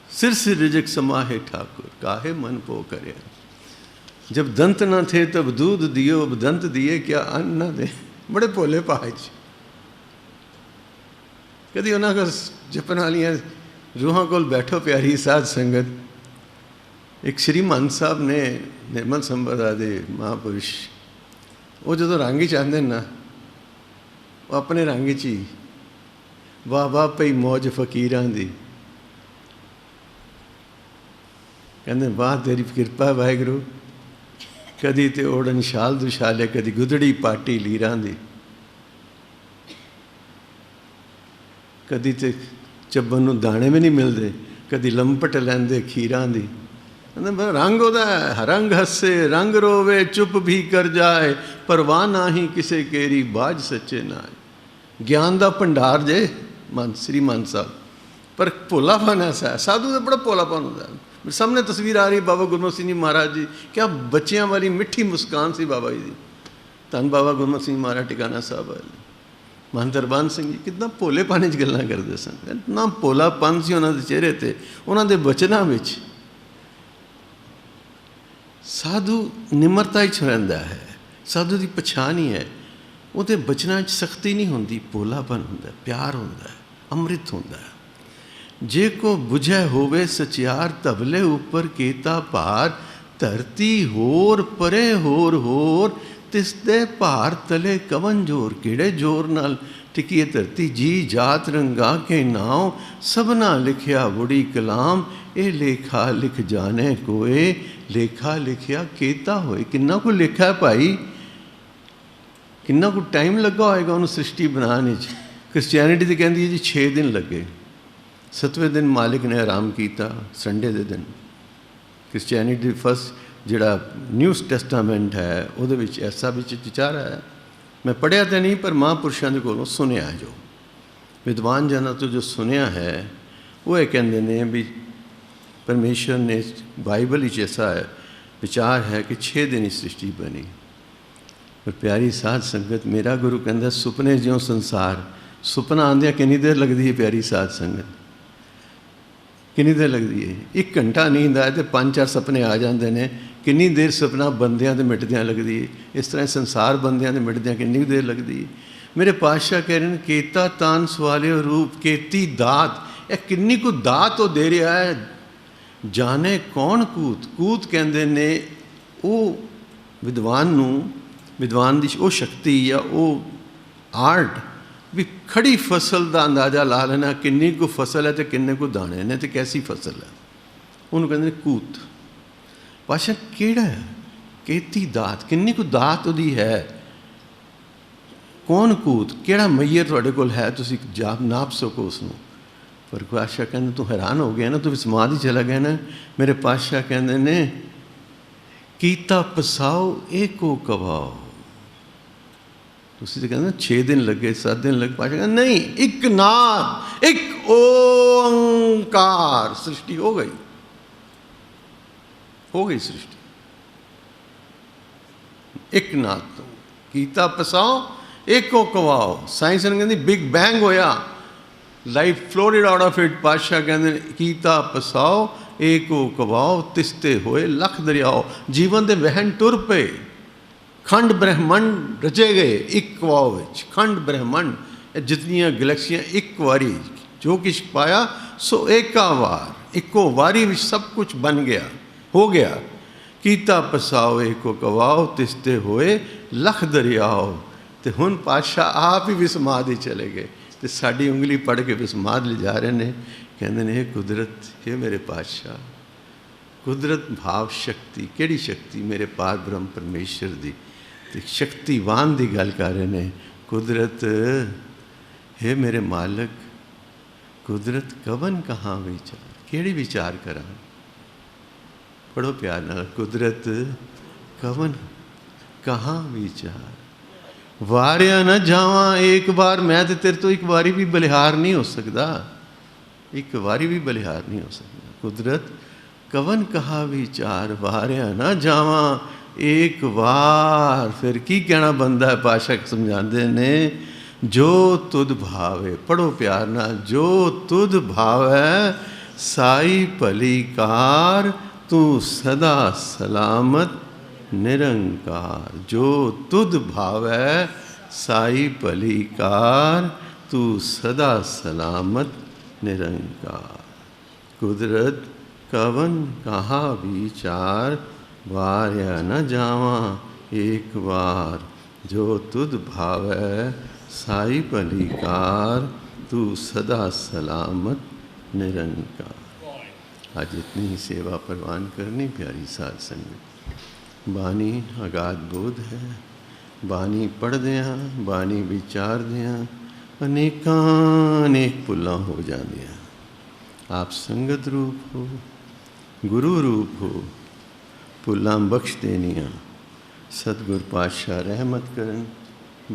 सिर सिर रिजक समाहे ठाकुर, काहे मन पो करे। जब दंत ना थे तब दूध दियो, अब दंत दिए क्या अन्न ना दे। बड़े भोले पाए। कभी उन्होंने जपन वालियाँ रूहां कोल बैठो प्यारी साध संगत। एक श्री मान साहब ने निर्मल संप्रदाय दे महापुरुष, वो जो रंग च आते ना, वो अपने रंग च ही वाह वाह पई मौज फकीरां दी। कहते वाह तेरी किरपा वाहिगुरू, कदी ते ओढ़न शाल दुशाले, कदी गुदड़ी पाटी लीरां दी, कदी ते ਚੱਬਣ ਨੂੰ ਦਾਣੇ ਵੀ ਨਹੀਂ ਮਿਲਦੇ, ਕਦੀ ਲੰਪਟ ਲੈਂਦੇ ਖੀਰਾਂ ਦੀ। ਰੰਗ ਉਹਦਾ ਰੰਗ ਹੱਸੇ ਰੰਗ ਰੋਵੇ, ਚੁੱਪ ਵੀ ਕਰ ਜਾਏ, ਪਰਵਾਹ ਨਾਹੀਂ ਕਿਸੇ ਕੇਰੀ, ਬਾਝ ਸੱਚੇ ਨਾਏ। ਗਿਆਨ ਦਾ ਭੰਡਾਰ ਜੇ ਸ੍ਰੀ ਮਾਨ ਸਾਹਿਬ, ਪਰ ਭੋਲਾਪਨ ਐਸਾ ਹੈ, ਸਾਧੂ ਦਾ ਬੜਾ ਭੋਲਾਪਨ ਹੁੰਦਾ ਹੈ। ਮੇਰੇ ਸਾਹਮਣੇ ਤਸਵੀਰ ਆ ਰਹੀ ਬਾਬਾ ਗੁਰਮੁਖ ਸਿੰਘ ਜੀ ਮਹਾਰਾਜ ਜੀ, ਕਿਆ ਬੱਚਿਆਂ ਵਾਲੀ ਮਿੱਠੀ ਮੁਸਕਾਨ ਸੀ ਬਾਬਾ ਜੀ ਦੀ। ਧੰਨ ਬਾਬਾ ਗੁਰਮੁਖ ਸਿੰਘ ਮਹਾਰਾਜ ਟਿਕਾਣਾ ਸਾਹਿਬ ਵਾਲੇ ਮਹੰਤ ਹਰਬੰਸ ਸਿੰਘ ਜੀ ਕਿੰਨਾ ਭੋਲੇਪਨ 'ਚ ਗੱਲਾਂ ਕਰਦੇ ਸਨ, ਇੰਨਾ ਭੋਲਾਪਨ ਸੀ ਉਹਨਾਂ ਦੇ ਚਿਹਰੇ 'ਤੇ, ਉਹਨਾਂ ਦੇ ਬਚਨਾਂ ਵਿੱਚ। ਸਾਧੂ ਨਿਮਰਤਾ 'ਚ ਰਹਿੰਦਾ ਹੈ, ਸਾਧੂ ਦੀ ਪਛਾਣ ਹੀ ਹੈ, ਉਹਦੇ ਬਚਨਾਂ 'ਚ ਸਖਤੀ ਨਹੀਂ ਹੁੰਦੀ, ਭੋਲਾਪਨ ਹੁੰਦਾ, ਪਿਆਰ ਹੁੰਦਾ, ਅੰਮ੍ਰਿਤ ਹੁੰਦਾ। ਜੇ ਕੋ ਬੁਝੈ ਹੋਵੇ ਸਚਿਆਰ, ਤਬਲੇ ਉੱਪਰ ਕੀਤਾ ਭਾਰ, ਧਰਤੀ ਹੋਰ ਪਰੇ ਹੋਰ ਹੋਰ, ਤਿਸਦੇ ਭਾਰ ਤਲੇ ਕਵਨ ਜੋਰ। ਕਿਹੜੇ ਜੋਰ ਨਾਲ ਟਿਕੀ ਧਰਤੀ, ਜੀ ਜਾਤ ਰੰਗਾ ਕੇ ਨਾਉ, ਸਭਨਾ ਲਿਖਿਆ ਬੁੜੀ ਕਲਾਮ, ਇਹ ਲੇਖਾ ਲਿਖ ਜਾਣੇ ਕੋਏ, ਲੇਖਾ ਲਿਖਿਆ ਕੀਤਾ ਹੋਏ। ਕਿੰਨਾ ਕੁ ਲਿਖਿਆ ਭਾਈ, ਕਿੰਨਾ ਕੁ ਟਾਈਮ ਲੱਗਾ ਹੋਏਗਾ ਉਹਨੂੰ ਸ੍ਰਿਸ਼ਟੀ ਬਣਾਉਣ ਵਿੱਚ। ਕ੍ਰਿਸਚੈਨਿਟੀ ਤਾਂ ਕਹਿੰਦੀ ਹੈ ਜੀ 6 ਦਿਨ ਲੱਗੇ, 7ਵੇਂ ਦਿਨ ਮਾਲਿਕ ਨੇ ਆਰਾਮ ਕੀਤਾ, ਸੰਡੇ ਦੇ ਦਿਨ। ਕ੍ਰਿਸਚੈਨਿਟੀ ਫਸਟ ਜਿਹੜਾ ਨਿਊ ਟੈਸਟਾਮੈਂਟ ਹੈ ਉਹਦੇ ਵਿੱਚ ਐਸਾ ਵਿੱਚ ਵਿਚਾਰਾ ਹੈ। ਮੈਂ ਪੜ੍ਹਿਆ ਤਾਂ ਨਹੀਂ, ਪਰ ਮਹਾਂਪੁਰਸ਼ਾਂ ਦੇ ਕੋਲੋਂ ਸੁਣਿਆ, ਜੋ ਵਿਦਵਾਨ ਜਨਾਂ ਤੋਂ ਜੋ ਸੁਣਿਆ ਹੈ, ਉਹ ਇਹ ਕਹਿੰਦੇ ਨੇ ਵੀ ਪਰਮੇਸ਼ਰ ਨੇ ਬਾਈਬਲ ਵਿੱਚ ਐਸਾ ਹੈ ਵਿਚਾਰ ਹੈ ਕਿ 6 ਦਿਨ ਹੀ ਸ੍ਰਿਸ਼ਟੀ ਬਣੀ। ਪਰ ਪਿਆਰੀ ਸਾਧ ਸੰਗਤ, ਮੇਰਾ ਗੁਰੂ ਕਹਿੰਦਾ ਸੁਪਨੇ ਜਿਉਂ ਸੰਸਾਰ, ਸੁਪਨਾ ਆਉਂਦਿਆਂ ਕਿੰਨੀ ਦੇਰ ਲੱਗਦੀ ਹੈ ਪਿਆਰੀ ਸਾਧ ਸੰਗਤ, ਕਿੰਨੀ ਦੇਰ ਲੱਗਦੀ ਹੈ। 1 ਘੰਟਾ ਨੀਂਦ ਆਏ ਤੇ 5-4 ਸੁਪਨੇ ਆ ਜਾਂਦੇ ਨੇ। ਕਿੰਨੀ ਦੇਰ ਸੁਪਨਾ ਬੰਦਿਆਂ ਦੇ ਮਿਟਦਿਆਂ ਲੱਗਦੀ ਹੈ। ਇਸ ਤਰ੍ਹਾਂ ਸੰਸਾਰ ਬੰਦਿਆਂ ਦੇ ਮਿਟਦਿਆਂ ਕਿੰਨੀ ਦੇਰ ਲੱਗਦੀ ਹੈ। ਮੇਰੇ ਪਾਤਸ਼ਾਹ ਕਹਿ ਰਹੇ ਨੇ ਕੀਤਾ ਤਾਨ ਸਵਾਲਿਓ ਰੂਪ, ਕੀਤੀ ਦਾਤ। ਇਹ ਕਿੰਨੀ ਕੁ ਦਾਤ ਉਹ ਦੇ ਰਿਹਾ ਹੈ, ਜਾਣੇ ਕੌਣ ਕੂਤ। ਕੂਤ ਕਹਿੰਦੇ ਨੇ ਉਹ ਵਿਦਵਾਨ ਨੂੰ, ਵਿਦਵਾਨ ਦੀ ਉਹ ਸ਼ਕਤੀ ਜਾਂ ਉਹ ਆਰਟ ਵੀ ਖੜੀ ਫਸਲ ਦਾ ਅੰਦਾਜ਼ਾ ਲਾ ਲੈਣਾ, ਕਿੰਨੀ ਕੁ ਫਸਲ ਹੈ ਅਤੇ ਕਿੰਨੇ ਕੁ ਦਾਣੇ ਨੇ ਅਤੇ ਕੈਸੀ ਫਸਲ ਹੈ, ਉਹਨੂੰ ਕਹਿੰਦੇ ਨੇ ਕੂਤ। ਪਾਸ਼ਾ ਕਿਹੜਾ ਹੈ, ਕੀਤੀ ਦਾਤ, ਕਿੰਨੀ ਕੁ ਦਾਤ ਉਹਦੀ ਹੈ। ਕੌਣ ਕੂਤ, ਕਿਹੜਾ ਮਈਰ ਤੁਹਾਡੇ ਕੋਲ ਹੈ, ਤੁਸੀਂ ਨਾਪ ਸਕੋ ਉਸ ਨੂੰ। ਪਰ ਪਾਤਸ਼ਾਹ ਕਹਿੰਦੇ ਤੂੰ ਹੈਰਾਨ ਹੋ ਗਿਆ ਨਾ, ਤੂੰ ਸਮਾਧ ਹੀ ਚਲਾ ਗਿਆ ਨਾ। ਮੇਰੇ ਪਾਤਸ਼ਾਹ ਕਹਿੰਦੇ ਨੇ ਕੀਤਾ ਪਸਾਓ ਏਕੋ ਕਵਾਓ। ਤੁਸੀਂ ਤਾਂ ਕਹਿੰਦੇ 6 ਦਿਨ ਲੱਗੇ, 7 ਦਿਨ ਲੱਗੇ। ਪਾਤਸ਼ਾਹ ਕਹਿੰਦੇ ਨਹੀਂ, ਇੱਕ ਨਾਦ, ਇੱਕ ਓੰਕਾਰ, ਸ੍ਰਿਸ਼ਟੀ ਹੋ ਗਈ, ਹੋ ਗਈ ਸ੍ਰਿਸ਼ਟੀ ਇੱਕ ਨਾਦ ਤੋਂ। ਕੀਤਾ ਪਸਾਓ ਏਕੋ ਕਵਾਓ। ਸਾਇੰਸ ਨੇ ਕਹਿੰਦੀ ਬਿਗ ਬੈਂਗ ਹੋਇਆ, ਲਾਈਫ ਫਲੋਡਡ ਆਊਟ ਆਫ ਇਟ। ਪਾਤਸ਼ਾਹ ਕਹਿੰਦੇ ਨੇ ਕੀਤਾ ਪਸਾਓ ਏਕੋ ਕਵਾਓ, ਤਿਸਤੇ ਹੋਏ ਲੱਖ ਦਰਿਆਓ। ਜੀਵਨ ਦੇ ਵਹਿਣ ਤੁਰ ਪਏ, ਖੰਡ ਬ੍ਰਹਿਮੰਡ ਰਚੇ ਗਏ ਇੱਕ ਕਵਾਓ ਵਿੱਚ। ਖੰਡ ਬ੍ਰਹਿਮੰਡ, ਇਹ ਜਿਤਨੀਆਂ ਗਲੈਕਸੀਆਂ ਇੱਕ ਵਾਰੀ ਜੋ ਕੁਛ ਪਾਇਆ ਸੋ ਏਕਾ ਵਾਰ, ਇੱਕੋ ਵਾਰੀ ਵਿੱਚ ਸਭ ਕੁਝ ਬਣ ਗਿਆ, ਹੋ ਗਿਆ। ਕੀਤਾ ਪਸਾਓ ਏਕੋ ਕਵਾਓ, ਤਿਸਤੇ ਹੋਏ ਲੱਖ ਦਰਿਆਓ। ਅਤੇ ਹੁਣ ਪਾਤਸ਼ਾਹ ਆਪ ਹੀ ਵਿਸਮਾਦ ਹੀ ਚਲੇ ਗਏ ਅਤੇ ਸਾਡੀ ਉਂਗਲੀ ਪੜ੍ਹ ਕੇ ਵਿਸਮਾਦ ਲਿਜਾ ਰਹੇ ਨੇ। ਕਹਿੰਦੇ ਨੇ ਇਹ ਕੁਦਰਤ, ਇਹ ਮੇਰੇ ਪਾਤਸ਼ਾਹ, ਕੁਦਰਤ ਭਾਵ ਸ਼ਕਤੀ। ਕਿਹੜੀ ਸ਼ਕਤੀ? ਮੇਰੇ ਪਾਰ ਬ੍ਰਹਮ ਪਰਮੇਸ਼ਰ ਦੀ। ਅਤੇ ਸ਼ਕਤੀਵਾਨ ਦੀ ਗੱਲ ਕਰ ਰਹੇ ਨੇ। ਕੁਦਰਤ ਹੈ ਮੇਰੇ ਮਾਲਕ, ਕੁਦਰਤ ਕਵਨ ਕਹਾਂ ਵਿਚਾਰ, ਕਿਹੜੀ ਵਿਚਾਰ ਕਰਾਂ। ਪੜ੍ਹੋ ਪਿਆਰ ਨਾਲ, ਕੁਦਰਤ ਕਵਨ ਕਹਾਂ ਵਿਚਾਰ। ਵਾਰਿਆ ਨਾ ਜਾਵਾਂ ਇੱਕ ਵਾਰ, ਮੈਂ ਤੇ ਤੇਰੇ ਤੋਂ ਇੱਕ ਵਾਰੀ ਵੀ ਬਲਿਹਾਰ ਨਹੀਂ ਹੋ ਸਕਦਾ, ਇੱਕ ਵਾਰੀ ਵੀ ਬਲਿਹਾਰ ਨਹੀਂ ਹੋ ਸਕਦਾ। ਕੁਦਰਤ ਕਵਨ ਕਹਾ ਵਿਚਾਰ, ਵਾਰਿਆ ਨਾ ਜਾਵਾਂ ਇੱਕ ਵਾਰ। ਫਿਰ ਕੀ ਕਹਿਣਾ ਬੰਦਾ ਹੈ? ਪਾਸ਼ਾ ਸਮਝਾਉਂਦੇ ਨੇ ਜੋ ਤੁਧ ਭਾਵੇ। ਪੜ੍ਹੋ ਪਿਆਰ ਨਾਲ, ਜੋ ਤੁਧ ਭਾਵੈ ਸਾਈ ਭਲੀ ਕਾਰ, ਤੂੰ ਸਦਾ ਸਲਾਮਤ ਨਿਰੰਕਾਰ। ਜੋ ਤੁਧ ਭਾਵੈ ਸਾਈ ਭਲੀ ਕਾਰ, ਤੂੰ ਸਦਾ ਸਲਾਮਤ ਨਿਰੰਕਾਰ। ਕੁਦਰਤ ਕਵਨ ਕਹਾ ਵਿਚਾਰ, ਵਾਰਿਆ ਨ ਜਾਵਾਂ ਇੱਕ ਵਾਰ। ਜੋ ਤੁਧ ਭਾਵੈ ਸਾਈ ਭਲੀ ਕਾਰ, तू सदा सलामत निरंकार। आज इतनी ही सेवा परवान करनी प्यारी साध संगत। बानी अगाध बोध है, बानी पढ़ दिया, बानी विचार दिया, अनेकानेक पुल्ला हो जांदियां। आप संगत रूप हो, गुरु रूप हो, पुल्ला बख्श देनिया। सतगुर पातशाह रहमत करन,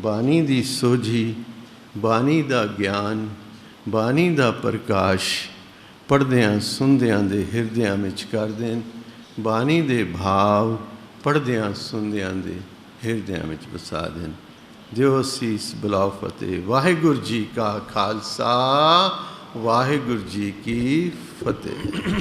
बानी दी सोझी, बानी दा ज्ञान, बानी दा प्रकाश पढ़दियां सुनदियां दे हिरदियां विच कर देन। बानी दे भाव पढ़दियां सुनदियां दे हिरदियां विच वसा देन। दिओ सीस बुलाओ फतेह। वाहिगुरू जी का खालसा, वाहिगुरू जी की फतेह।